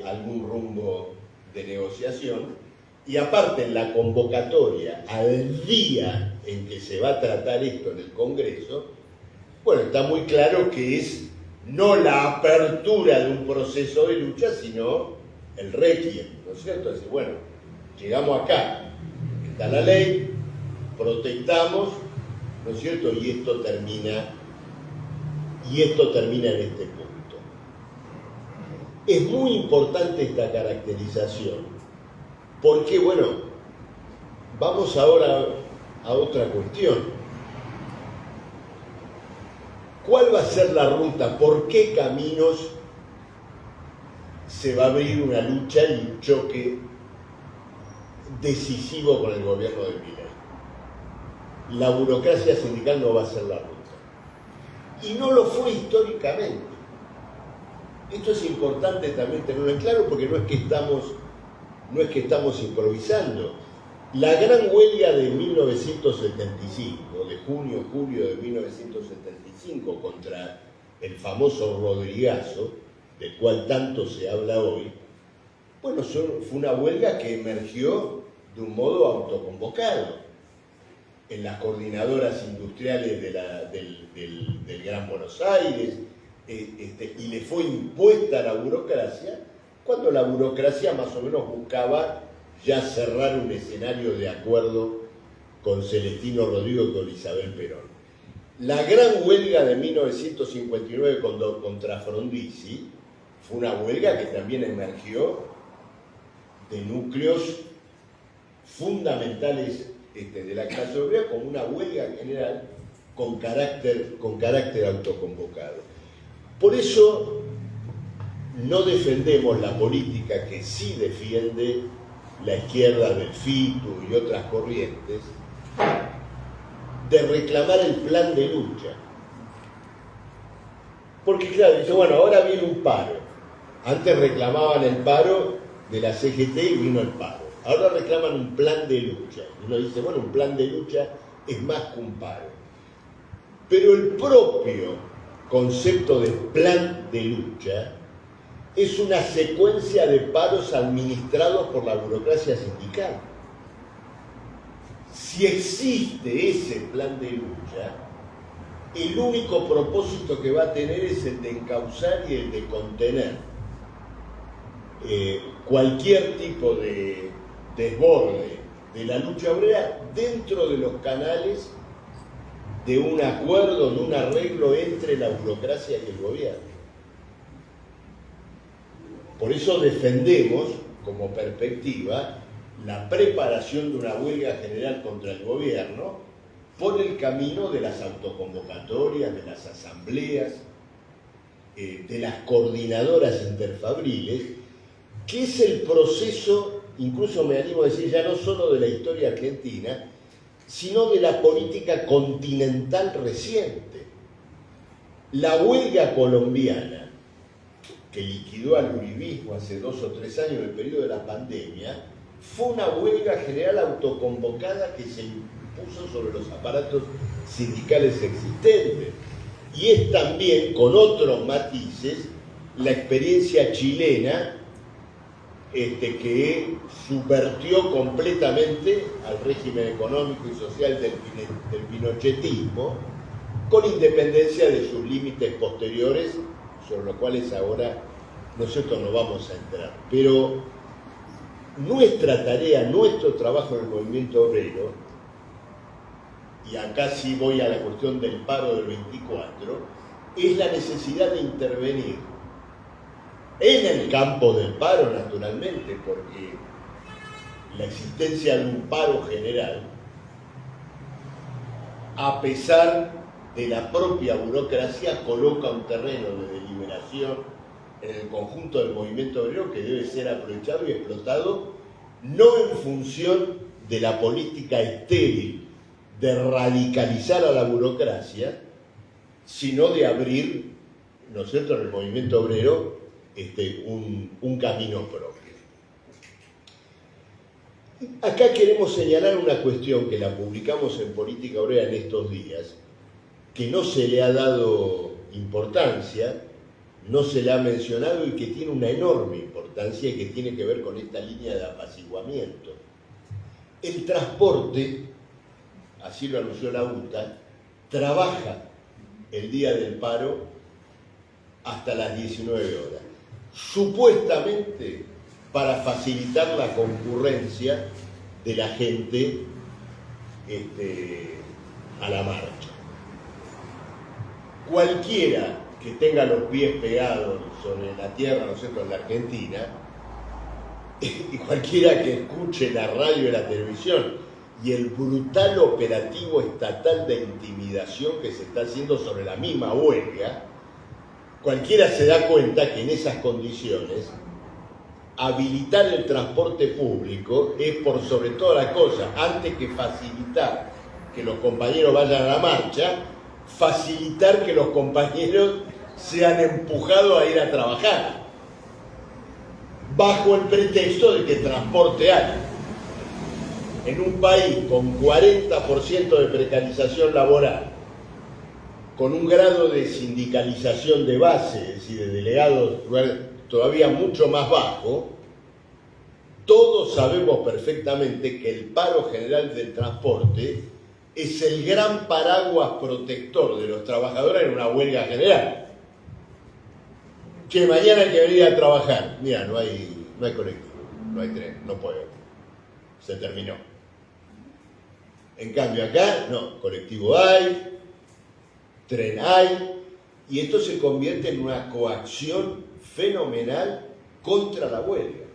algún rumbo de negociación, y aparte en la convocatoria al día en que se va a tratar esto en el Congreso, bueno, está muy claro que es no la apertura de un proceso de lucha, sino el requiem, ¿no es cierto? Es decir, bueno, llegamos acá, está la ley, protestamos, ¿no es cierto? Y esto termina en este punto. Es muy importante esta caracterización, porque, bueno, vamos ahora a otra cuestión. ¿Cuál va a ser la ruta? ¿Por qué caminos se va a abrir una lucha y un choque decisivo con el gobierno de Milei? La burocracia sindical no va a ser la ruta. Y no lo fue históricamente. Esto es importante también tenerlo en claro, porque no es que estamos improvisando. La gran huelga de 1975, de junio-julio de 1975, contra el famoso Rodrigazo, del cual tanto se habla hoy, bueno, fue una huelga que emergió de un modo autoconvocado en las coordinadoras industriales del Gran Buenos Aires, y le fue impuesta a la burocracia, cuando la burocracia más o menos buscaba ya cerrar un escenario de acuerdo con Celestino Rodrigo y con Isabel Perón. La gran huelga de 1959 contra Frondizi fue una huelga que también emergió de núcleos fundamentales de la clase obrera, como una huelga general con carácter autoconvocado. Por eso no defendemos la política que sí defiende la izquierda del FITU y otras corrientes, de reclamar el plan de lucha. Porque claro, dice, bueno, ahora viene un paro. Antes reclamaban el paro de la CGT y vino el paro. Ahora reclaman un plan de lucha. Y uno dice, bueno, un plan de lucha es más que un paro. Pero el propio concepto de plan de lucha es una secuencia de paros administrados por la burocracia sindical. Si existe ese plan de lucha, el único propósito que va a tener es el de encauzar y el de contener cualquier tipo de desborde de la lucha obrera dentro de los canales de un acuerdo, de un arreglo entre la burocracia y el gobierno. Por eso defendemos, como perspectiva, la preparación de una huelga general contra el gobierno por el camino de las autoconvocatorias, de las asambleas, de las coordinadoras interfabriles, que es el proceso, incluso me animo a decir, ya no solo de la historia argentina, sino de la política continental reciente. La huelga colombiana que liquidó al uribismo hace 2 o 3 años en el periodo de la pandemia, fue una huelga general autoconvocada que se impuso sobre los aparatos sindicales existentes. Y es también, con otros matices, la experiencia chilena que subvertió completamente al régimen económico y social del pinochetismo, con independencia de sus límites posteriores, sobre los cuales ahora nosotros no vamos a entrar. Pero nuestra tarea, nuestro trabajo en el movimiento obrero, y acá sí voy a la cuestión del paro del 24, es la necesidad de intervenir en el campo del paro, naturalmente, porque la existencia de un paro general, a pesar de la propia burocracia, coloca un terreno de deliberación en el conjunto del movimiento obrero que debe ser aprovechado y explotado, no en función de la política estéril de radicalizar a la burocracia, sino de abrir, ¿no es cierto?, en el movimiento obrero un camino propio. Acá queremos señalar una cuestión que la publicamos en Política Obrera en estos días, que no se le ha dado importancia, no se le ha mencionado y que tiene una enorme importancia y que tiene que ver con esta línea de apaciguamiento. El transporte, así lo anunció la UTA, trabaja el día del paro hasta las 19 horas, supuestamente para facilitar la concurrencia de la gente a la marcha. Cualquiera que tenga los pies pegados sobre la tierra, ¿no es cierto?, en la Argentina, y cualquiera que escuche la radio y la televisión y el brutal operativo estatal de intimidación que se está haciendo sobre la misma huelga, cualquiera se da cuenta que en esas condiciones habilitar el transporte público es, por sobre todas las cosas, antes que facilitar que los compañeros vayan a la marcha, facilitar que los compañeros sean empujados a ir a trabajar, bajo el pretexto de que transporte hay. En un país con 40% de precarización laboral, con un grado de sindicalización de base, es decir, de delegados todavía mucho más bajo, todos sabemos perfectamente que el paro general del transporte es el gran paraguas protector de los trabajadores en una huelga general. Che, mañana hay que venir a trabajar. Mira, no hay colectivo, no hay tren, no puedo. Se terminó. En cambio acá, no, colectivo hay, tren hay, y esto se convierte en una coacción fenomenal contra la huelga.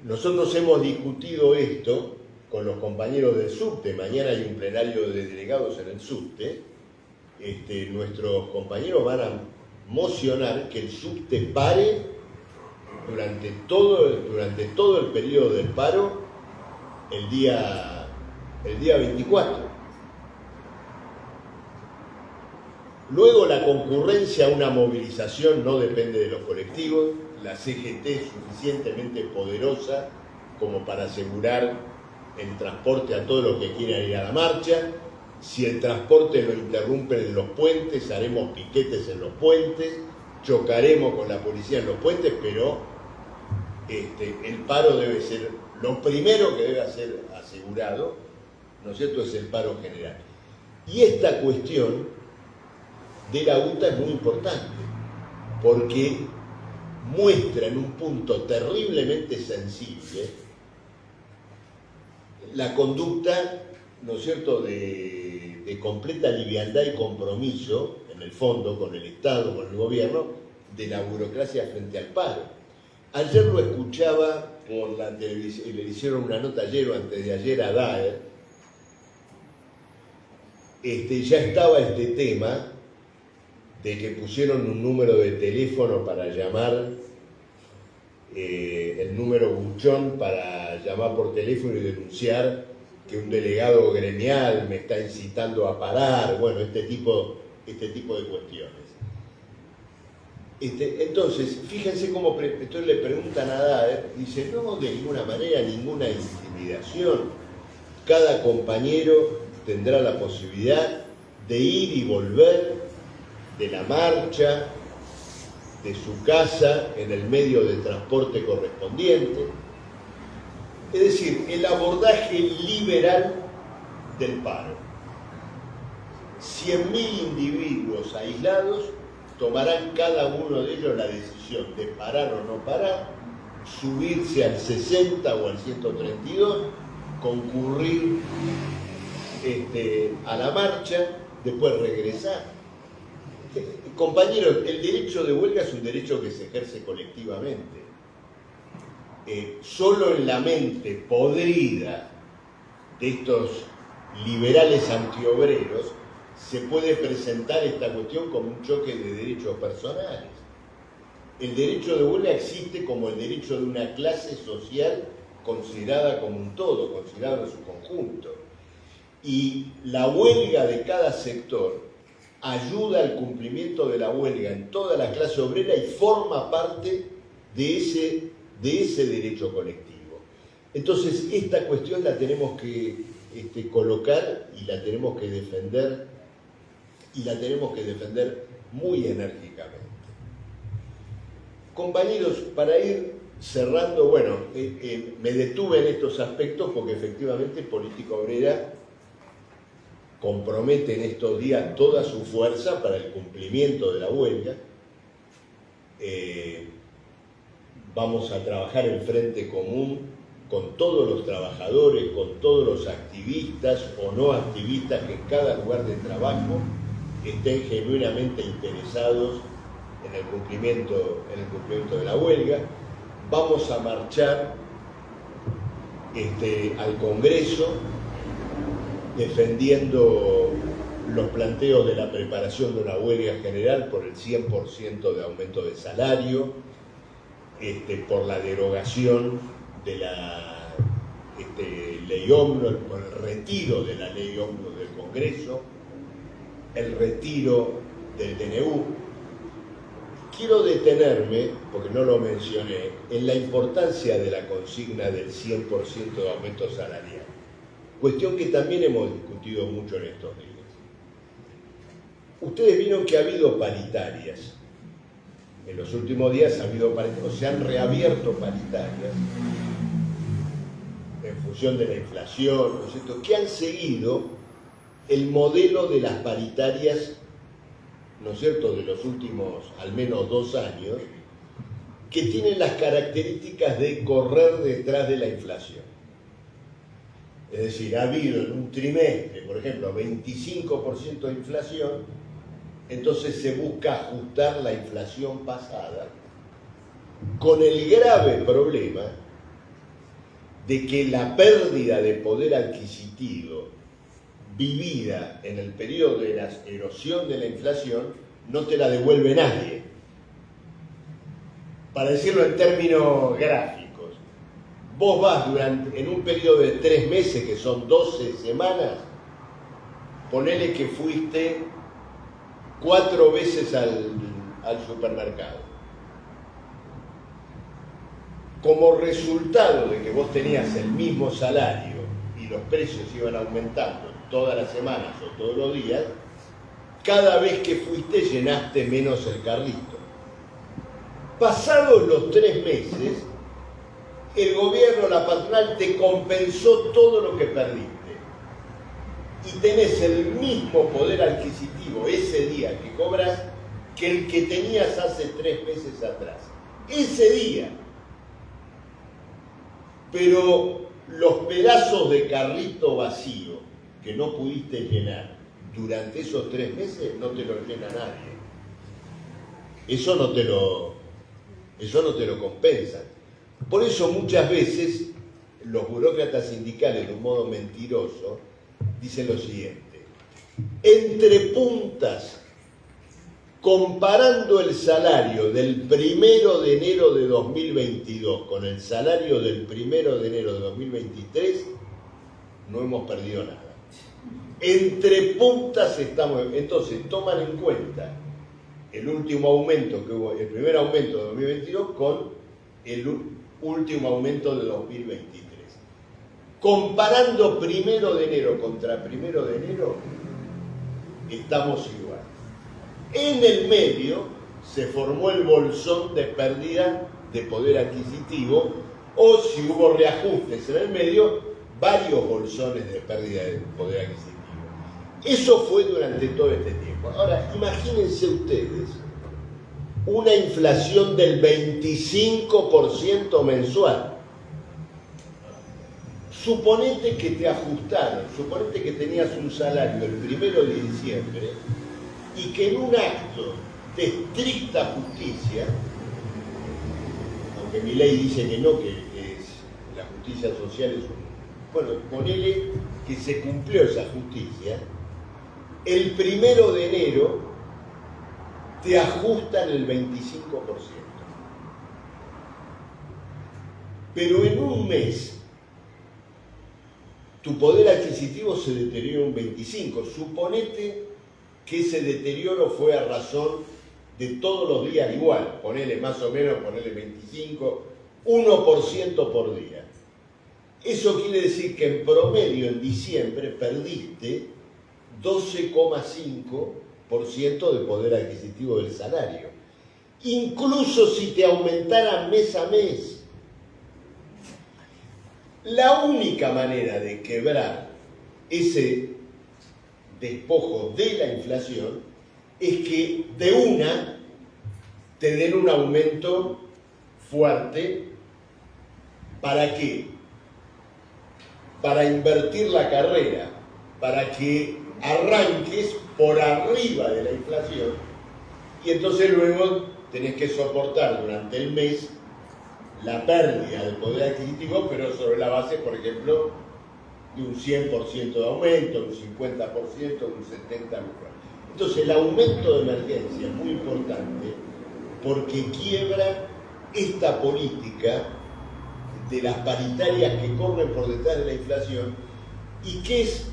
Nosotros hemos discutido esto con los compañeros del subte. Mañana hay un plenario de delegados en el subte. Nuestros compañeros van a mocionar que el subte pare durante todo el periodo del paro el día 24. Luego, la concurrencia a una movilización no depende de los colectivos. La CGT es suficientemente poderosa como para asegurar el transporte a todos los que quieran ir a la marcha. Si el transporte lo interrumpen en los puentes, haremos piquetes en los puentes, chocaremos con la policía en los puentes, pero el paro debe ser, lo primero que debe ser asegurado, ¿no es cierto?, es el paro general. Y esta cuestión de la UTA es muy importante, porque muestra en un punto terriblemente sensible la conducta, ¿no es cierto?, de completa liviandad y compromiso, en el fondo, con el Estado, con el gobierno, de la burocracia frente al paro. Ayer lo escuchaba por la televisión, y le hicieron una nota ayer o antes de ayer a Daer. Ya estaba este tema de que pusieron un número de teléfono para llamar, el número buchón para llamar por teléfono y denunciar que un delegado gremial me está incitando a parar, bueno, este tipo de cuestiones. Entonces, fíjense cómo entonces le preguntan a Daer, dice, no, de ninguna manera, ninguna intimidación. Cada compañero tendrá la posibilidad de ir y volver de la marcha, de su casa, en el medio de transporte correspondiente. Es decir, el abordaje liberal del paro. 100.000 individuos aislados tomarán cada uno de ellos la decisión de parar o no parar, subirse al 60 o al 132, concurrir a la marcha, después regresar. Compañeros, el derecho de huelga es un derecho que se ejerce colectivamente. Solo en la mente podrida de estos liberales antiobreros se puede presentar esta cuestión como un choque de derechos personales. El derecho de huelga existe como el derecho de una clase social considerada como un todo, considerado en su conjunto. Y la huelga de cada sector ayuda al cumplimiento de la huelga en toda la clase obrera y forma parte de ese derecho colectivo. Entonces, esta cuestión la tenemos que colocar y la tenemos que defender, muy enérgicamente. Compañeros, para ir cerrando, bueno, me detuve en estos aspectos porque efectivamente Política Obrera compromete en estos días toda su fuerza para el cumplimiento de la huelga. Vamos a trabajar en frente común con todos los trabajadores, con todos los activistas o no activistas que en cada lugar de trabajo estén genuinamente interesados en el cumplimiento de la huelga. Vamos a marchar al Congreso defendiendo los planteos de la preparación de una huelga general por el 100% de aumento de salario, por la derogación de la ley ómnibus, por el retiro de la ley ómnibus del Congreso, el retiro del DNU. Quiero detenerme, porque no lo mencioné, en la importancia de la consigna del 100% de aumento salarial, cuestión que también hemos discutido mucho en estos días. Ustedes vieron que ha habido paritarias. En los últimos días ha habido paritarias, o se han reabierto paritarias en función de la inflación, ¿no es cierto?, que han seguido el modelo de las paritarias, ¿no es cierto?, de los últimos al menos 2 años, que tienen las características de correr detrás de la inflación. Es decir, ha habido en un trimestre, por ejemplo, 25% de inflación, entonces se busca ajustar la inflación pasada, con el grave problema de que la pérdida de poder adquisitivo vivida en el periodo de la erosión de la inflación no te la devuelve nadie. Para decirlo en términos gráficos, vos vas en un periodo de 3 meses, que son 12 semanas, ponele que fuiste 4 veces al supermercado. Como resultado de que vos tenías el mismo salario y los precios iban aumentando todas las semanas o todos los días, cada vez que fuiste llenaste menos el carrito. Pasados los 3 meses, el gobierno, la patronal, te compensó todo lo que perdiste. Y tenés el mismo poder adquisitivo ese día que cobras que el que tenías hace 3 meses atrás. Ese día. Pero los pedazos de carrito vacío que no pudiste llenar durante esos 3 meses no te lo llena nadie. Eso no te lo compensan. Por eso muchas veces los burócratas sindicales, de un modo mentiroso, dicen lo siguiente: entre puntas, comparando el salario del 1 de enero de 2022 con el salario del 1 de enero de 2023, no hemos perdido nada. Entre puntas estamos. Entonces toman en cuenta el último aumento que hubo, el primer aumento de 2022 con el último aumento de 2023. Comparando 1 de enero contra 1 de enero, estamos igual. En el medio se formó el bolsón de pérdida de poder adquisitivo, o si hubo reajustes en el medio, varios bolsones de pérdida de poder adquisitivo. Eso fue durante todo este tiempo. Ahora, imagínense ustedes una inflación del 25% mensual. Suponete que te ajustaron, suponete que tenías un salario el 1 de diciembre y que en un acto de estricta justicia, aunque mi ley dice que no, que la justicia social es un... Bueno, ponele que se cumplió esa justicia, el 1 de enero te ajustan el 25%. Pero en un mes tu poder adquisitivo se deteriora un 25%. Suponete que ese deterioro fue a razón de todos los días igual. Ponele más o menos, ponele 25, 1% por día. Eso quiere decir que en promedio en diciembre perdiste 12,5% de poder adquisitivo del salario. Incluso si te aumentaran mes a mes. La única manera de quebrar ese despojo de la inflación es que de una te den un aumento fuerte. ¿Para qué? Para invertir la carrera, para que arranques por arriba de la inflación y entonces luego tenés que soportar durante el mes la pérdida del poder adquisitivo, pero sobre la base, por ejemplo, de un 100% de aumento, un 50%, un 70%. Entonces el aumento de emergencia es muy importante porque quiebra esta política de las paritarias que corren por detrás de la inflación y que es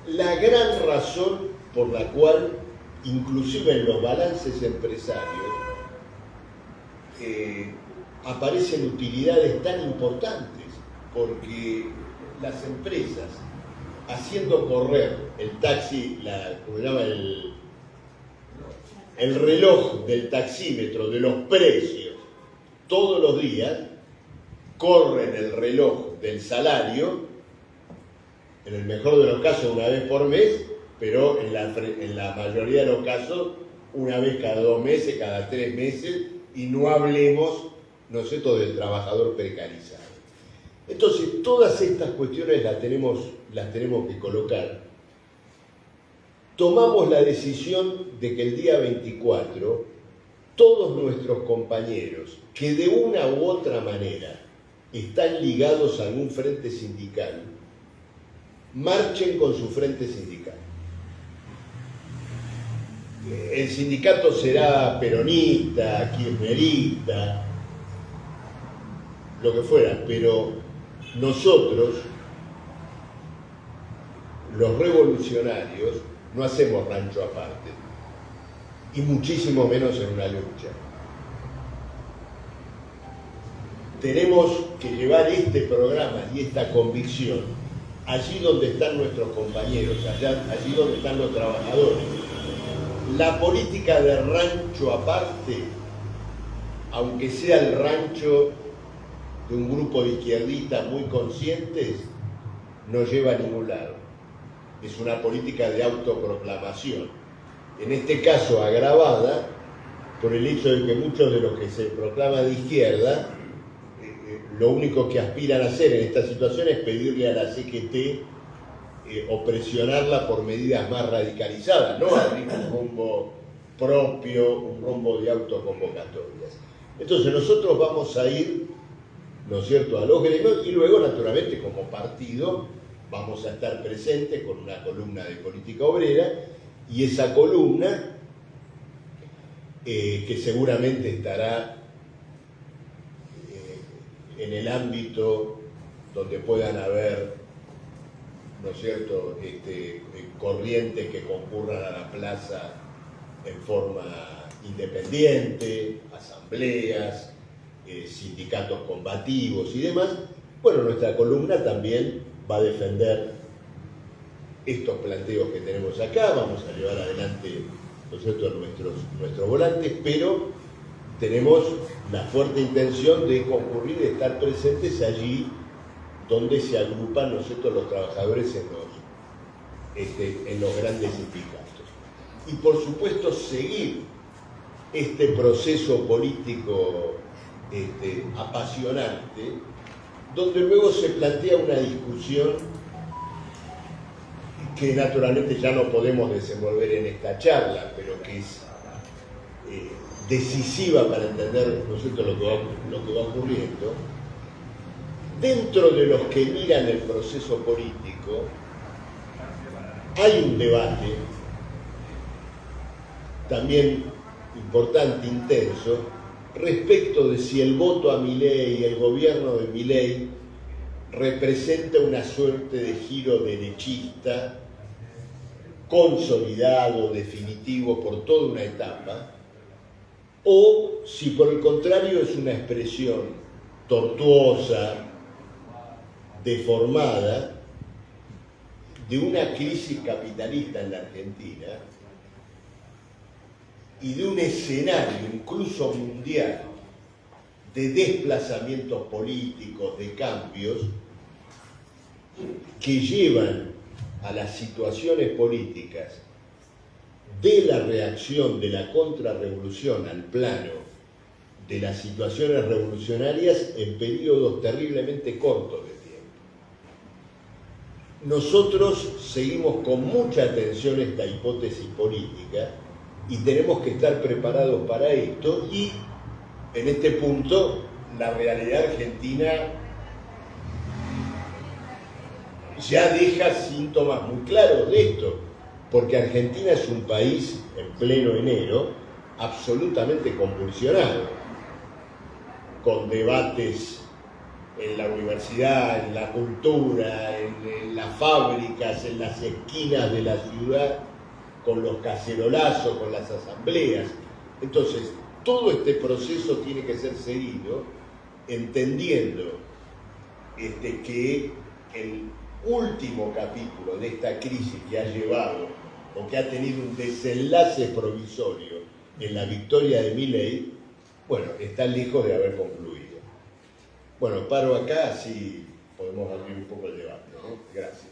la gran razón por la cual, inclusive en los balances empresarios, aparecen utilidades tan importantes, porque las empresas, haciendo correr el taxi, ¿cómo se llama? El reloj del taxímetro de los precios todos los días, corren el reloj del salario, en el mejor de los casos una vez por mes, pero en la mayoría de los casos una vez cada 2 meses, cada 3 meses, y no hablemos, ¿no es cierto?, del trabajador precarizado. Entonces, todas estas cuestiones las tenemos que colocar. Tomamos la decisión de que el día 24, todos nuestros compañeros que de una u otra manera están ligados a algún frente sindical, marchen con su frente sindical. El sindicato será peronista, kirchnerista, lo que fuera, pero nosotros, los revolucionarios, no hacemos rancho aparte, y muchísimo menos en una lucha. Tenemos que llevar este programa y esta convicción allí donde están nuestros compañeros, allí donde están los trabajadores. La política de rancho aparte, aunque sea el rancho de un grupo de izquierdistas muy conscientes, no lleva a ningún lado. Es una política de autoproclamación. En este caso agravada por el hecho de que muchos de los que se proclaman de izquierda, lo único que aspiran a hacer en esta situación es pedirle a la CGT o presionarla por medidas más radicalizadas, no abrir un rumbo propio, un rumbo de autoconvocatorias. Entonces nosotros vamos a ir, ¿no es cierto?, a los gremios y luego, naturalmente, como partido, vamos a estar presentes con una columna de política obrera y esa columna, que seguramente estará en el ámbito donde puedan haber, ¿no es cierto?, corrientes que concurran a la plaza en forma independiente, asambleas, sindicatos combativos y demás. Bueno, nuestra columna también va a defender estos planteos que tenemos acá, vamos a llevar adelante, ¿no es cierto?, nuestros volantes, pero tenemos la fuerte intención de concurrir, de estar presentes allí donde se agrupan, ¿no es cierto?, los trabajadores en los grandes sindicatos. Y por supuesto seguir este proceso político apasionante, donde luego se plantea una discusión que naturalmente ya no podemos desenvolver en esta charla, pero que es decisiva para entender, ¿no es cierto?, lo que va ocurriendo. Dentro de los que miran el proceso político hay un debate también importante, intenso, respecto de si el voto a Milei y el gobierno de Milei representa una suerte de giro derechista consolidado, definitivo por toda una etapa, o si por el contrario es una expresión tortuosa, deformada, de una crisis capitalista en la Argentina y de un escenario incluso mundial de desplazamientos políticos, de cambios que llevan a las situaciones políticas de la reacción de la contrarrevolución al plano de las situaciones revolucionarias en periodos terriblemente cortos de tiempo. Nosotros seguimos con mucha atención esta hipótesis política y tenemos que estar preparados para esto, y en este punto la realidad argentina ya deja síntomas muy claros de esto, porque Argentina es un país en pleno enero absolutamente convulsionado, con debates en la universidad, en la cultura, en las fábricas, en las esquinas de la ciudad, con los cacerolazos, con las asambleas. Entonces, todo este proceso tiene que ser seguido entendiendo que el último capítulo de esta crisis que ha llevado o que ha tenido un desenlace provisorio en la victoria de Milei, bueno, está lejos de haber concluido. Bueno, paro acá, así podemos abrir un poco el debate, ¿no? Gracias.